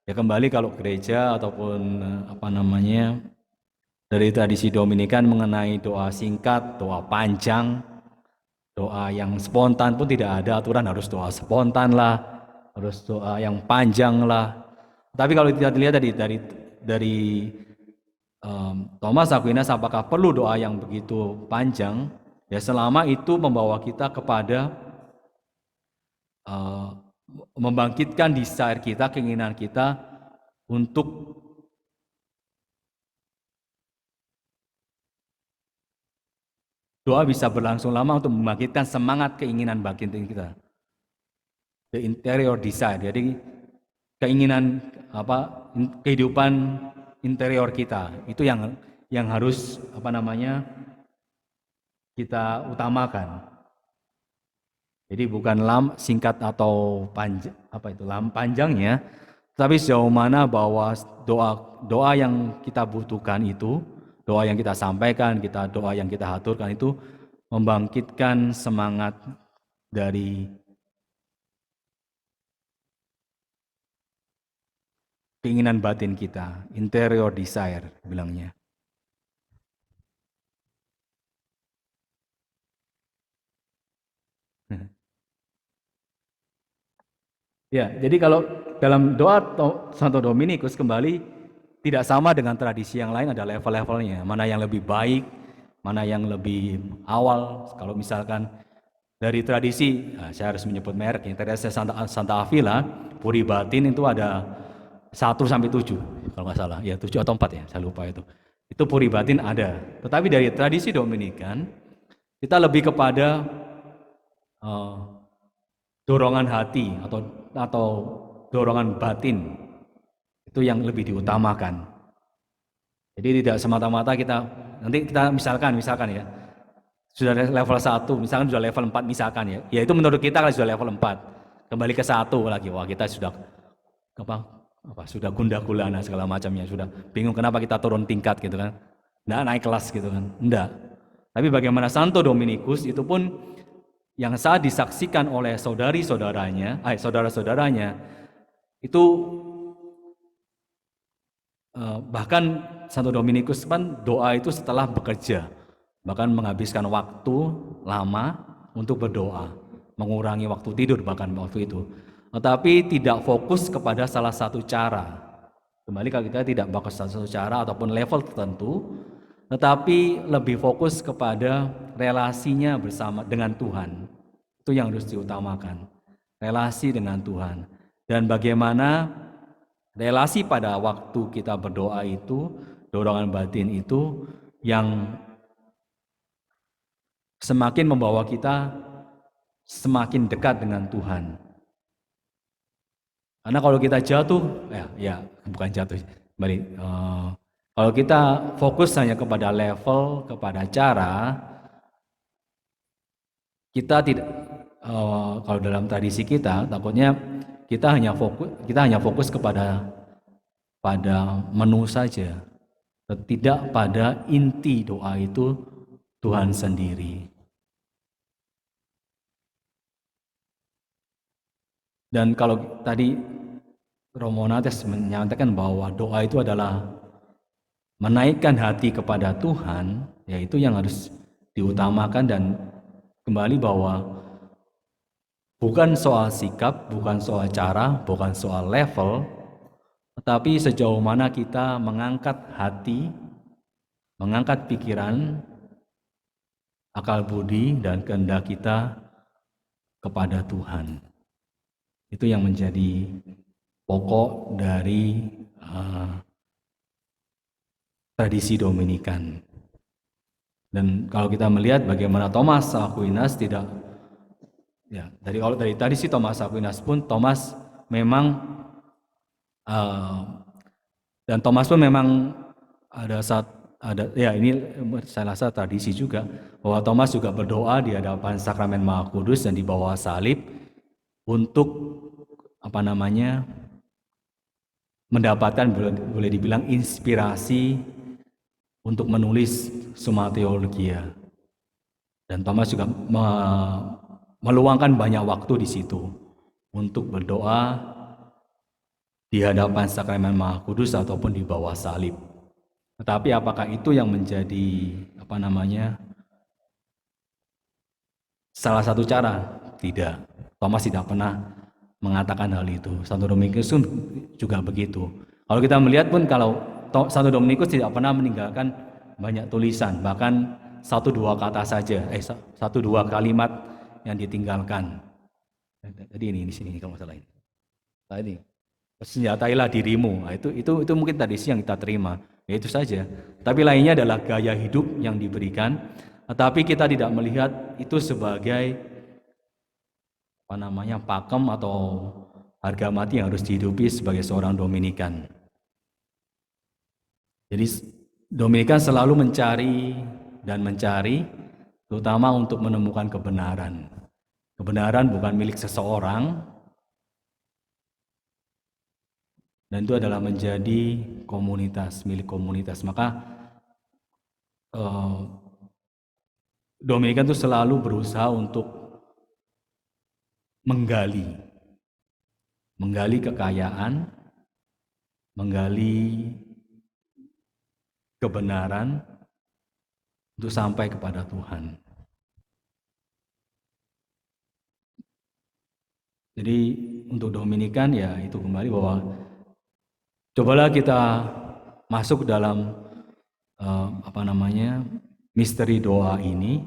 ya kembali kalau gereja ataupun dari tradisi Dominikan mengenai doa singkat, doa panjang, doa yang spontan pun tidak ada aturan harus doa spontan lah, harus doa yang panjang lah. Tapi kalau kita lihat dari Thomas Aquinas, apakah perlu doa yang begitu panjang? Ya selama itu membawa kita kepada membangkitkan desire kita, keinginan kita untuk doa bisa berlangsung lama untuk membangkitkan semangat keinginan bangkitin kita. The interior desire, jadi keinginan kehidupan interior kita itu yang harus kita utamakan. Jadi bukan singkat atau panjang, panjangnya, tapi sejauh mana bahwa doa yang kita butuhkan itu, doa yang kita sampaikan, doa yang kita haturkan itu membangkitkan semangat dari keinginan batin kita, interior desire bilangnya. Ya, jadi kalau dalam doa Santo Dominikus kembali tidak sama dengan tradisi yang lain, ada level-levelnya. Mana yang lebih baik, mana yang lebih awal. Kalau misalkan dari tradisi, saya harus menyebut merek, yang Teresa Santa Avila, Puri Batin itu ada 1 sampai 7, kalau nggak salah. Ya 7 atau 4 ya, saya lupa itu. Itu Puri Batin ada. Tetapi dari tradisi Dominikan, kita lebih kepada dorongan hati atau dorongan batin, itu yang lebih diutamakan. Jadi tidak semata-mata nanti kita misalkan ya, sudah level 1, misalkan sudah level 4 misalkan ya itu menurut kita kan sudah level 4, kembali ke 1 lagi, wah kita sudah sudah gundah gulana segala macamnya, sudah bingung kenapa kita turun tingkat gitu kan, naik kelas gitu kan, enggak. Tapi bagaimana Santo Dominikus itu pun yang saat disaksikan oleh saudara-saudaranya itu bahkan Santo Dominikus kan doa itu setelah bekerja, bahkan menghabiskan waktu lama untuk berdoa, mengurangi waktu tidur bahkan waktu itu, tetapi tidak fokus kepada salah satu cara. Kembali kalau kita tidak fokus salah satu cara ataupun level tertentu, tetapi lebih fokus kepada relasinya bersama dengan Tuhan. Itu yang harus diutamakan, relasi dengan Tuhan. Dan bagaimana relasi pada waktu kita berdoa itu, dorongan batin itu yang semakin membawa kita semakin dekat dengan Tuhan. Karena kalau kita jatuh, bukan jatuh, kalau kita fokus hanya kepada level, kepada cara, kita tidak, kalau dalam tradisi kita, takutnya kita hanya fokus pada menu saja, tidak pada inti doa itu Tuhan sendiri. Dan kalau tadi Romo Nates menyatakan bahwa doa itu adalah menaikkan hati kepada Tuhan, yaitu yang harus diutamakan. Dan kembali bahwa bukan soal sikap, bukan soal cara, bukan soal level, tetapi sejauh mana kita mengangkat hati, mengangkat pikiran, akal budi, dan kehendak kita kepada Tuhan. Itu yang menjadi pokok dari tradisi Dominikan. Dan kalau kita melihat bagaimana Thomas Aquinas dari tradisi Thomas Aquinas pun, Thomas memang ini salah satu tradisi juga, bahwa Thomas juga berdoa di hadapan Sakramen Maha Kudus dan di bawah salib untuk mendapatkan, boleh dibilang, inspirasi untuk menulis Summa Theologia. Dan Thomas juga meluangkan banyak waktu di situ untuk berdoa di hadapan Sakramen Maha Kudus ataupun di bawah salib. Tetapi apakah itu yang menjadi salah satu cara? Tidak. Thomas tidak pernah mengatakan hal itu. Santo Dominikus juga begitu. Kalau kita melihat pun, kalau Santo Dominikus tidak pernah meninggalkan banyak tulisan, bahkan 1-2 kata saja, 1-2 kalimat yang ditinggalkan. Jadi ini di sini kalau masalah ini. Tadi senjatailah dirimu. Itu mungkin tradisi yang kita terima. Ya itu saja. Tapi lainnya adalah gaya hidup yang diberikan. Tetapi kita tidak melihat itu sebagai pakem atau harga mati yang harus dihidupi sebagai seorang Dominikan. Jadi Dominikan selalu mencari, terutama untuk menemukan kebenaran. Kebenaran bukan milik seseorang, dan itu adalah menjadi komunitas, milik komunitas. Maka Dominikan itu selalu berusaha untuk menggali kekayaan, menggali kebenaran untuk sampai kepada Tuhan. Jadi untuk Dominikan ya itu kembali bahwa cobalah kita masuk dalam misteri doa ini,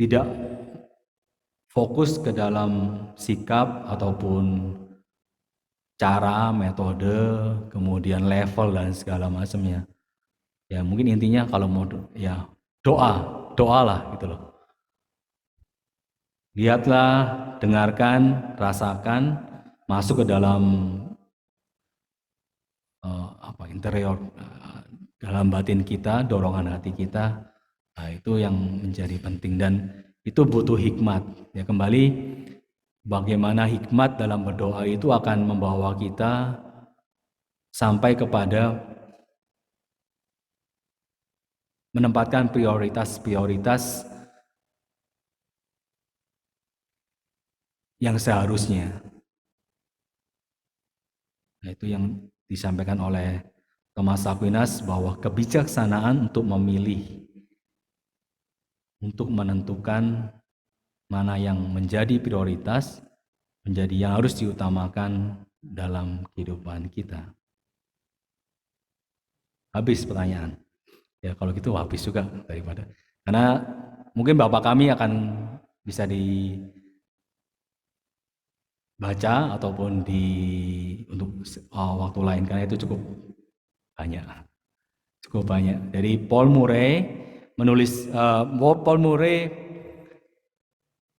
tidak fokus ke dalam sikap ataupun cara, metode, kemudian level dan segala macamnya. Ya mungkin intinya kalau mau ya doalah gitu loh. Lihatlah, dengarkan, rasakan, masuk ke dalam interior, dalam batin kita, dorongan hati kita. Nah, itu yang menjadi penting dan itu butuh hikmat. Ya kembali, bagaimana hikmat dalam berdoa itu akan membawa kita sampai kepada menempatkan prioritas-prioritas yang seharusnya. Nah, itu yang disampaikan oleh Thomas Aquinas bahwa kebijaksanaan untuk memilih, untuk menentukan mana yang menjadi prioritas, menjadi yang harus diutamakan dalam kehidupan kita. Habis pertanyaan. Ya kalau gitu habis juga daripada. Karena mungkin Bapak kami akan bisa dibaca ataupun untuk waktu lain karena itu cukup banyak. Jadi Paul Murray menulis, Paul Murray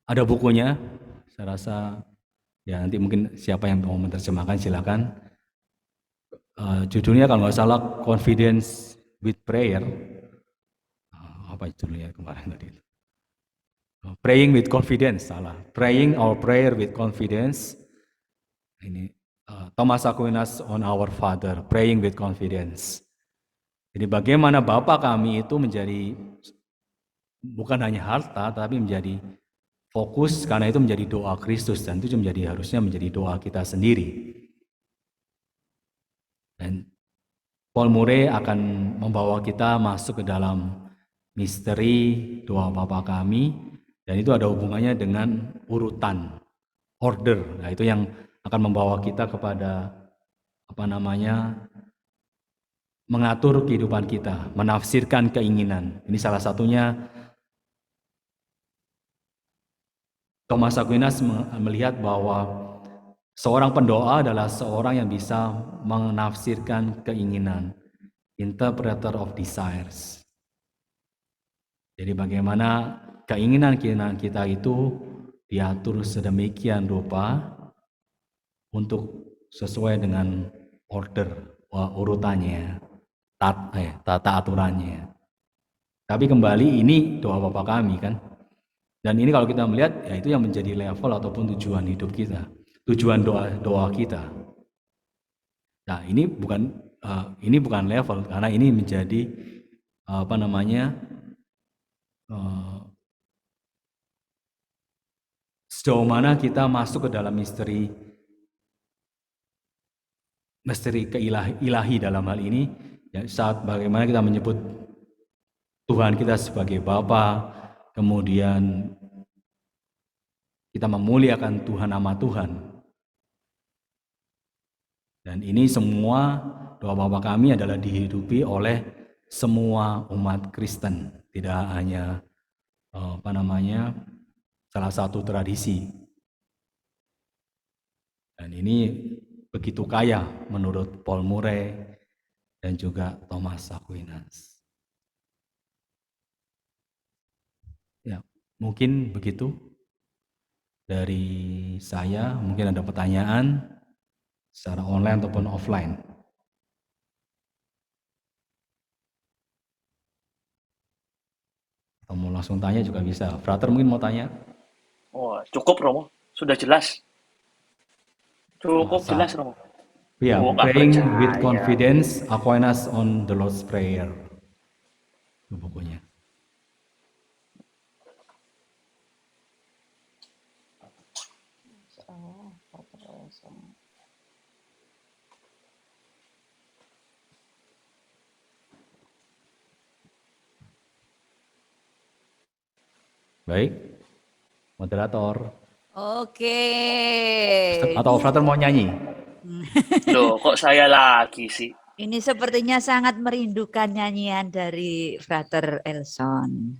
ada bukunya. Saya rasa ya nanti mungkin siapa yang mau menerjemahkan silakan. Judulnya kalau nggak salah Confidence with Prayer. Apa judulnya kemarin tadi? Praying with Confidence, salah. Praying or Prayer with Confidence. Ini Thomas Aquinas on Our Father, Praying with Confidence. Jadi bagaimana Bapa kami itu menjadi bukan hanya harta, tapi menjadi fokus karena itu menjadi doa Kristus dan itu harusnya menjadi doa kita sendiri. Dan Paul Murray akan membawa kita masuk ke dalam misteri doa Bapa kami dan itu ada hubungannya dengan urutan, order. Nah, itu yang akan membawa kita kepada mengatur kehidupan kita, menafsirkan keinginan. Ini salah satunya Thomas Aquinas melihat bahwa seorang pendoa adalah seorang yang bisa menafsirkan keinginan, interpreter of desires. Jadi bagaimana keinginan kita itu diatur sedemikian rupa untuk sesuai dengan order, urutannya, tata aturannya. Tapi kembali ini doa Bapa kami kan. Dan ini kalau kita melihat ya itu yang menjadi level ataupun tujuan hidup kita, tujuan doa kita. Nah ini bukan level karena ini menjadi sejauh mana kita masuk ke dalam misteri ilahi dalam hal ini. Ya, saat bagaimana kita menyebut Tuhan kita sebagai Bapa, kemudian kita memuliakan Tuhan, nama Tuhan. Dan ini semua doa Bapa kami adalah dihidupi oleh semua umat Kristen, tidak hanya salah satu tradisi. Dan ini begitu kaya menurut Paul Murray dan juga Thomas Aquinas. Ya, mungkin begitu dari saya. Mungkin ada pertanyaan secara online ataupun offline. Kalau mau langsung tanya juga bisa. Frater mungkin mau tanya? Oh, cukup Romo. Sudah jelas. Cukup jelas Masa? Romo. Ya, Oh, nggak praying with percaya. confidence, Aquinas on the Lord's Prayer. Itu bukunya. Baik, moderator. Oke. Atau Frater mau nyanyi? Loh, kok saya lagi sih? Ini sepertinya sangat merindukan nyanyian dari Frater Elson.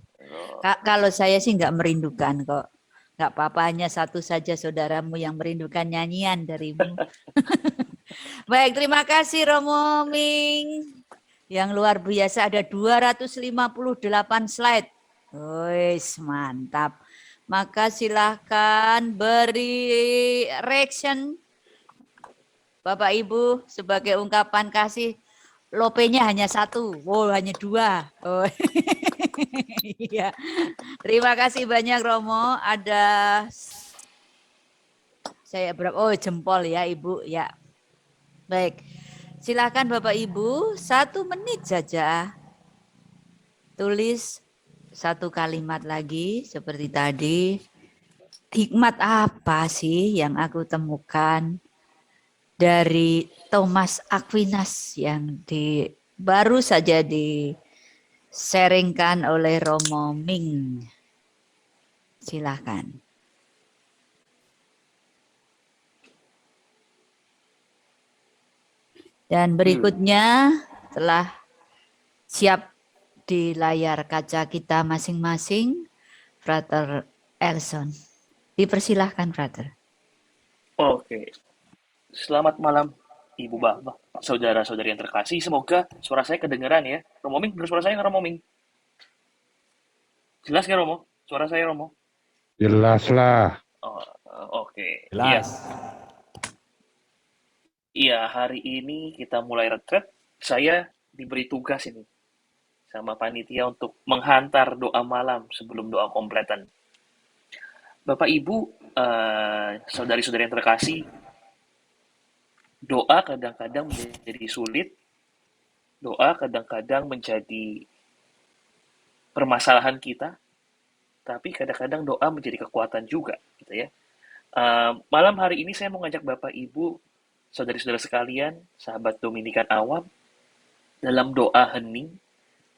Kalau saya sih nggak merindukan kok. Nggak apa-apa, hanya satu saja saudaramu yang merindukan nyanyian darimu. Baik, terima kasih Romo Ming. Yang luar biasa ada 258 slide. Wis, mantap. Maka silahkan beri reaction Bapak Ibu sebagai ungkapan kasih. Lopenya hanya satu, hanya dua. Oh. Iya. Terima kasih banyak Romo. Ada saya berapa? Oh, jempol ya Ibu ya. Baik. Silakan Bapak Ibu, 1 menit saja. Tulis satu kalimat lagi seperti tadi. Hikmat apa sih yang aku temukan dari Thomas Aquinas yang baru saja di-sharingkan oleh Romo Ming. Silakan. Dan berikutnya telah siap di layar kaca kita masing-masing, Frater Elson. Dipersilahkan, Frater. Oke. Selamat malam, Ibu Bapak, saudara-saudari yang terkasih. Semoga suara saya kedengeran ya. Romo Ming, dengar suara saya nggak Romo Ming? Jelas nggak Romo? Suara saya Romo? Jelas lah. Oh, oke. Iya, Jelas. iya. Hari ini kita mulai retret. Saya diberi tugas ini sama panitia untuk menghantar doa malam sebelum doa kompletan. Bapak Ibu, saudari-saudari yang terkasih, doa kadang-kadang menjadi sulit, doa kadang-kadang menjadi permasalahan kita, tapi kadang-kadang doa menjadi kekuatan juga, gitu ya. Malam hari ini saya mau ngajak Bapak Ibu, saudari-saudara sekalian, sahabat Dominikan awam, dalam doa hening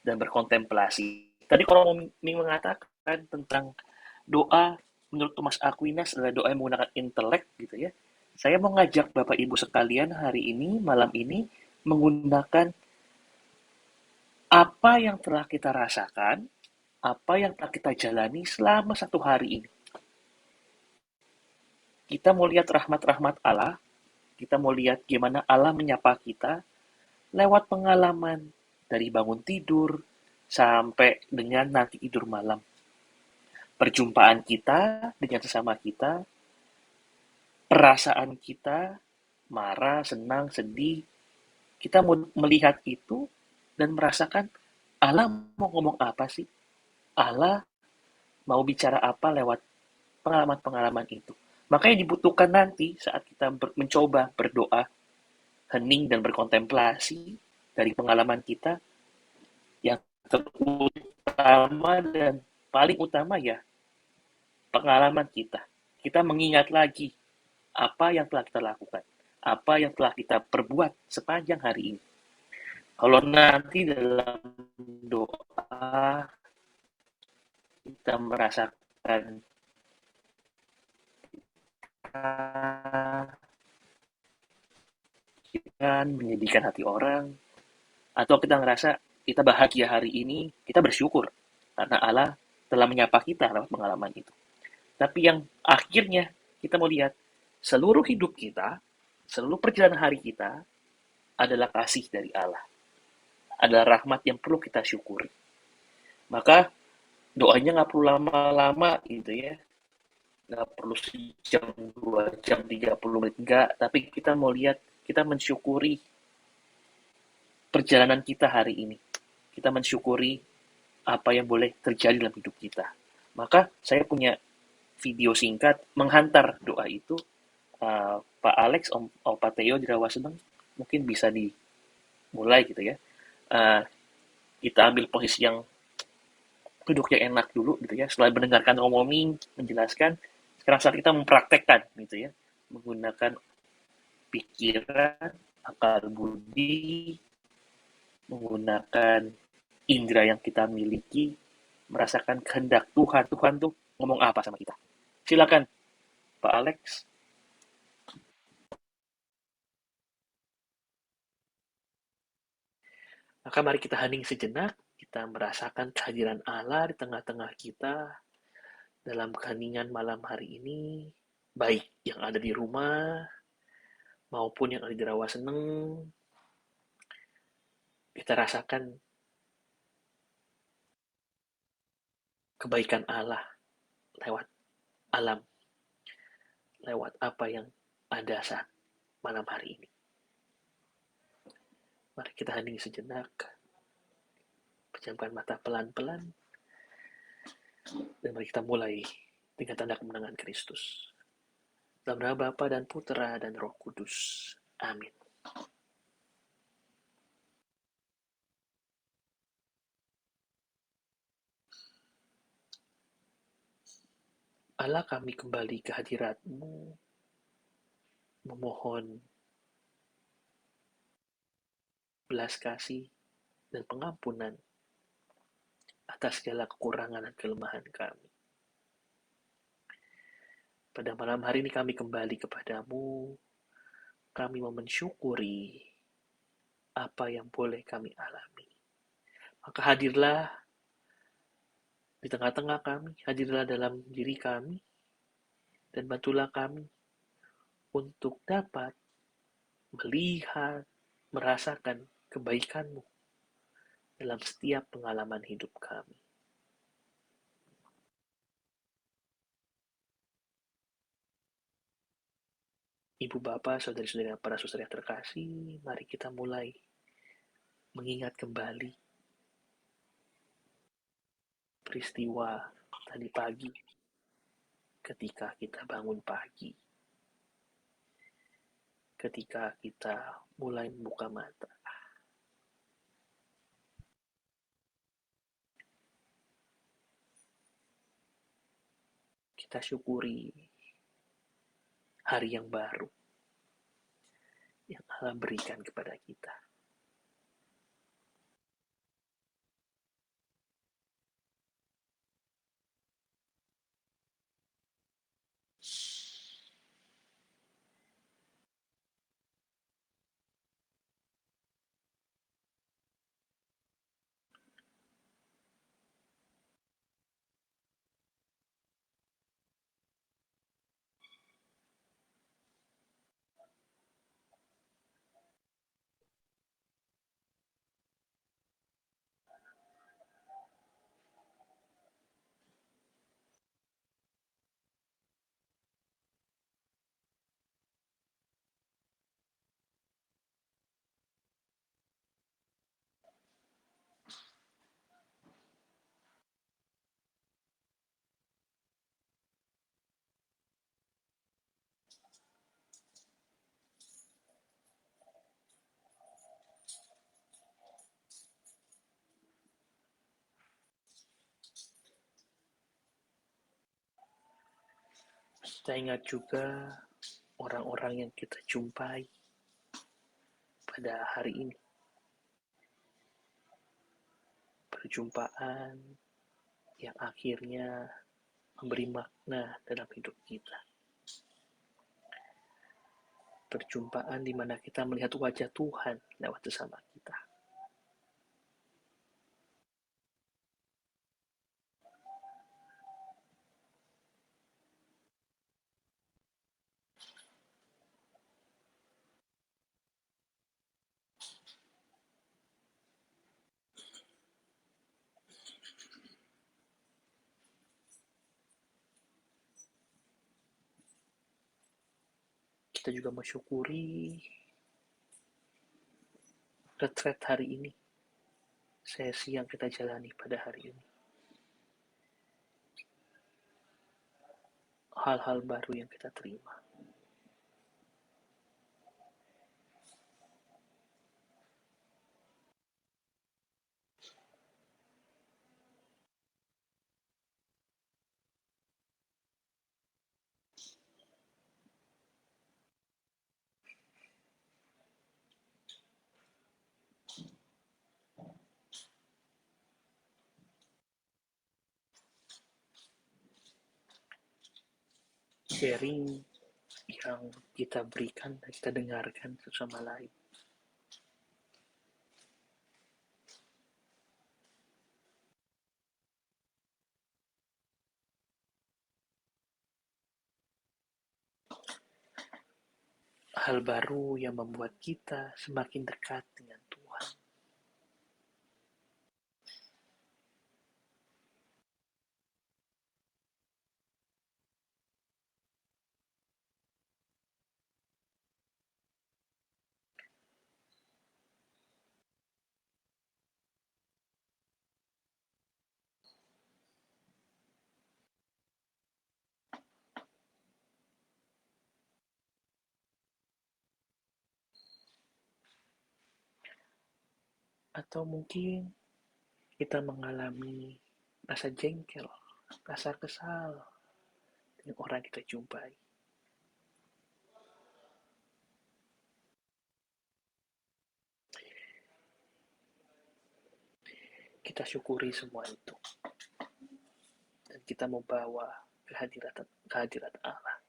dan berkontemplasi. Tadi kalau Ming mengatakan tentang doa menurut Thomas Aquinas adalah doa yang menggunakan intelek, gitu ya. Saya mau ngajak Bapak Ibu sekalian hari ini, malam ini, menggunakan apa yang telah kita rasakan, apa yang telah kita jalani selama 1 hari ini. Kita mau lihat rahmat-rahmat Allah, kita mau lihat gimana Allah menyapa kita lewat pengalaman dari bangun tidur sampai dengan nanti tidur malam. Perjumpaan kita dengan sesama kita, perasaan kita, marah, senang, sedih, kita mau melihat itu dan merasakan Allah mau ngomong apa sih? Allah mau bicara apa lewat pengalaman-pengalaman itu. Makanya dibutuhkan nanti saat kita mencoba berdoa, hening dan berkontemplasi dari pengalaman kita, yang terutama dan paling utama ya pengalaman kita. Kita mengingat lagi apa yang telah kita lakukan, apa yang telah kita perbuat sepanjang hari ini. Kalau nanti dalam doa kita merasakan menyedihkan hati orang, atau kita ngerasa kita bahagia hari ini, kita bersyukur karena Allah telah menyapa kita lewat pengalaman itu. Tapi yang akhirnya kita mau lihat seluruh hidup kita, seluruh perjalanan hari kita adalah kasih dari Allah, adalah rahmat yang perlu kita syukuri. Maka doanya nggak perlu lama-lama gitu ya, nggak perlu sejam, 2 jam, 30 menit, enggak. Tapi kita mau lihat, kita mensyukuri perjalanan kita hari ini. Kita mensyukuri apa yang boleh terjadi dalam hidup kita. Maka saya punya video singkat menghantar doa itu. Pak Alex, Pak Theo di Rawaseneng mungkin bisa dimulai gitu ya. Uh, kita ambil posisi yang duduk yang enak dulu gitu ya. Setelah mendengarkan Om Oming menjelaskan, sekarang saat kita mempraktekkan gitu ya, menggunakan pikiran, akal budi, menggunakan indera yang kita miliki, merasakan kehendak Tuhan. Tuhan tuh ngomong apa sama kita? Silakan, Pak Alex. Maka mari kita hening sejenak, kita merasakan kehadiran Allah di tengah-tengah kita dalam keheningan malam hari ini, baik yang ada di rumah maupun yang ada di Rawaseneng. Kita rasakan kebaikan Allah lewat alam, lewat apa yang ada saat malam hari ini. Mari kita hening sejenak, pejamkan mata pelan-pelan, dan mari kita mulai dengan tanda kemenangan Kristus. Dalam nama Bapa dan Putra dan Roh Kudus. Amin. Allah, kami kembali ke hadirat-Mu, memohon belas kasih dan pengampunan atas segala kekurangan dan kelemahan kami. Pada malam hari ini kami kembali kepadamu, kami mau mensyukuri apa yang boleh kami alami. Maka hadirlah di tengah-tengah kami, hadirlah dalam diri kami, dan bantulah kami untuk dapat melihat, merasakan kebaikan-Mu dalam setiap pengalaman hidup kami. Ibu Bapa, saudari-saudari dan para saudara yang terkasih, mari kita mulai mengingat kembali peristiwa tadi pagi ketika kita bangun pagi, ketika kita mulai membuka mata. Kita syukuri hari yang baru yang Allah berikan kepada kita. Kita ingat juga orang-orang yang kita jumpai pada hari ini. Perjumpaan yang akhirnya memberi makna dalam hidup kita. Perjumpaan di mana kita melihat wajah Tuhan lewat sesama kita. Kita juga mensyukuri retret hari ini sesi yang kita jalani pada hari ini. Hal-hal baru yang kita terima. Sharing yang kita berikan dan kita dengarkan sesama lain. Hal baru yang membuat kita semakin dekat dengan Tuhan. Atau mungkin kita mengalami rasa jengkel, rasa kesal dengan orang kita jumpai. Kita syukuri semua itu. Dan kita membawa kehadirat Allah.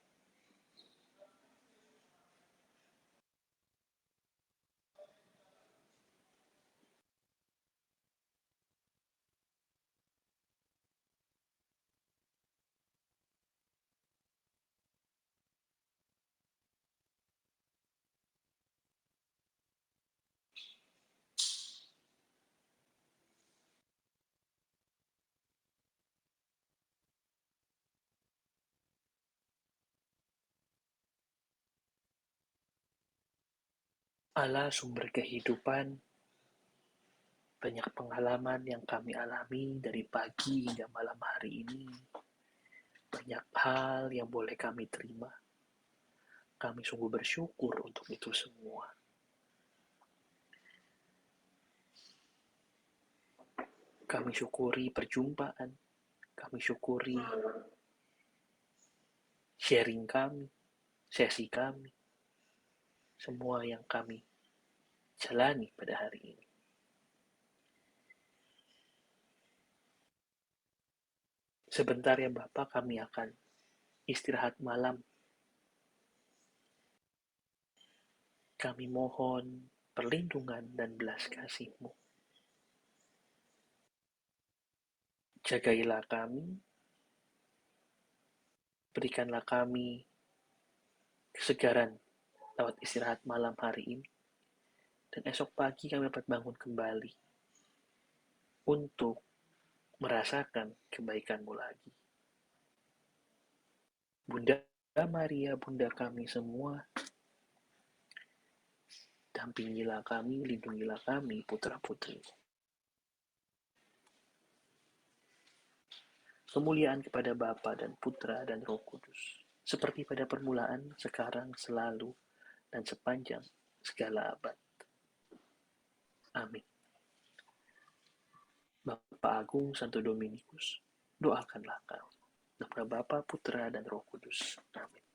Allah sumber kehidupan, banyak pengalaman yang kami alami dari pagi hingga malam hari ini. Banyak hal yang boleh kami terima. Kami sungguh bersyukur untuk itu semua. Kami syukuri perjumpaan. Kami syukuri sharing kami, sesi kami. Semua yang kami jalani pada hari ini. Sebentar ya Bapak, kami akan istirahat malam. Kami mohon perlindungan dan belas kasih-Mu. Jagailah kami, berikanlah kami kesegaran lewat istirahat malam hari ini. Dan esok pagi kami dapat bangun kembali untuk merasakan kebaikan-Mu lagi. Bunda Maria, Bunda kami semua, dampingilah kami, lindungilah kami, putra-putri-Mu. Kemuliaan kepada Bapa dan Putra dan Roh Kudus, seperti pada permulaan, sekarang, selalu, dan sepanjang segala abad. Amin. Bapa Agung Santo Dominikus, doakanlah kami. Dalam nama Bapa, Putra, dan Roh Kudus. Amin.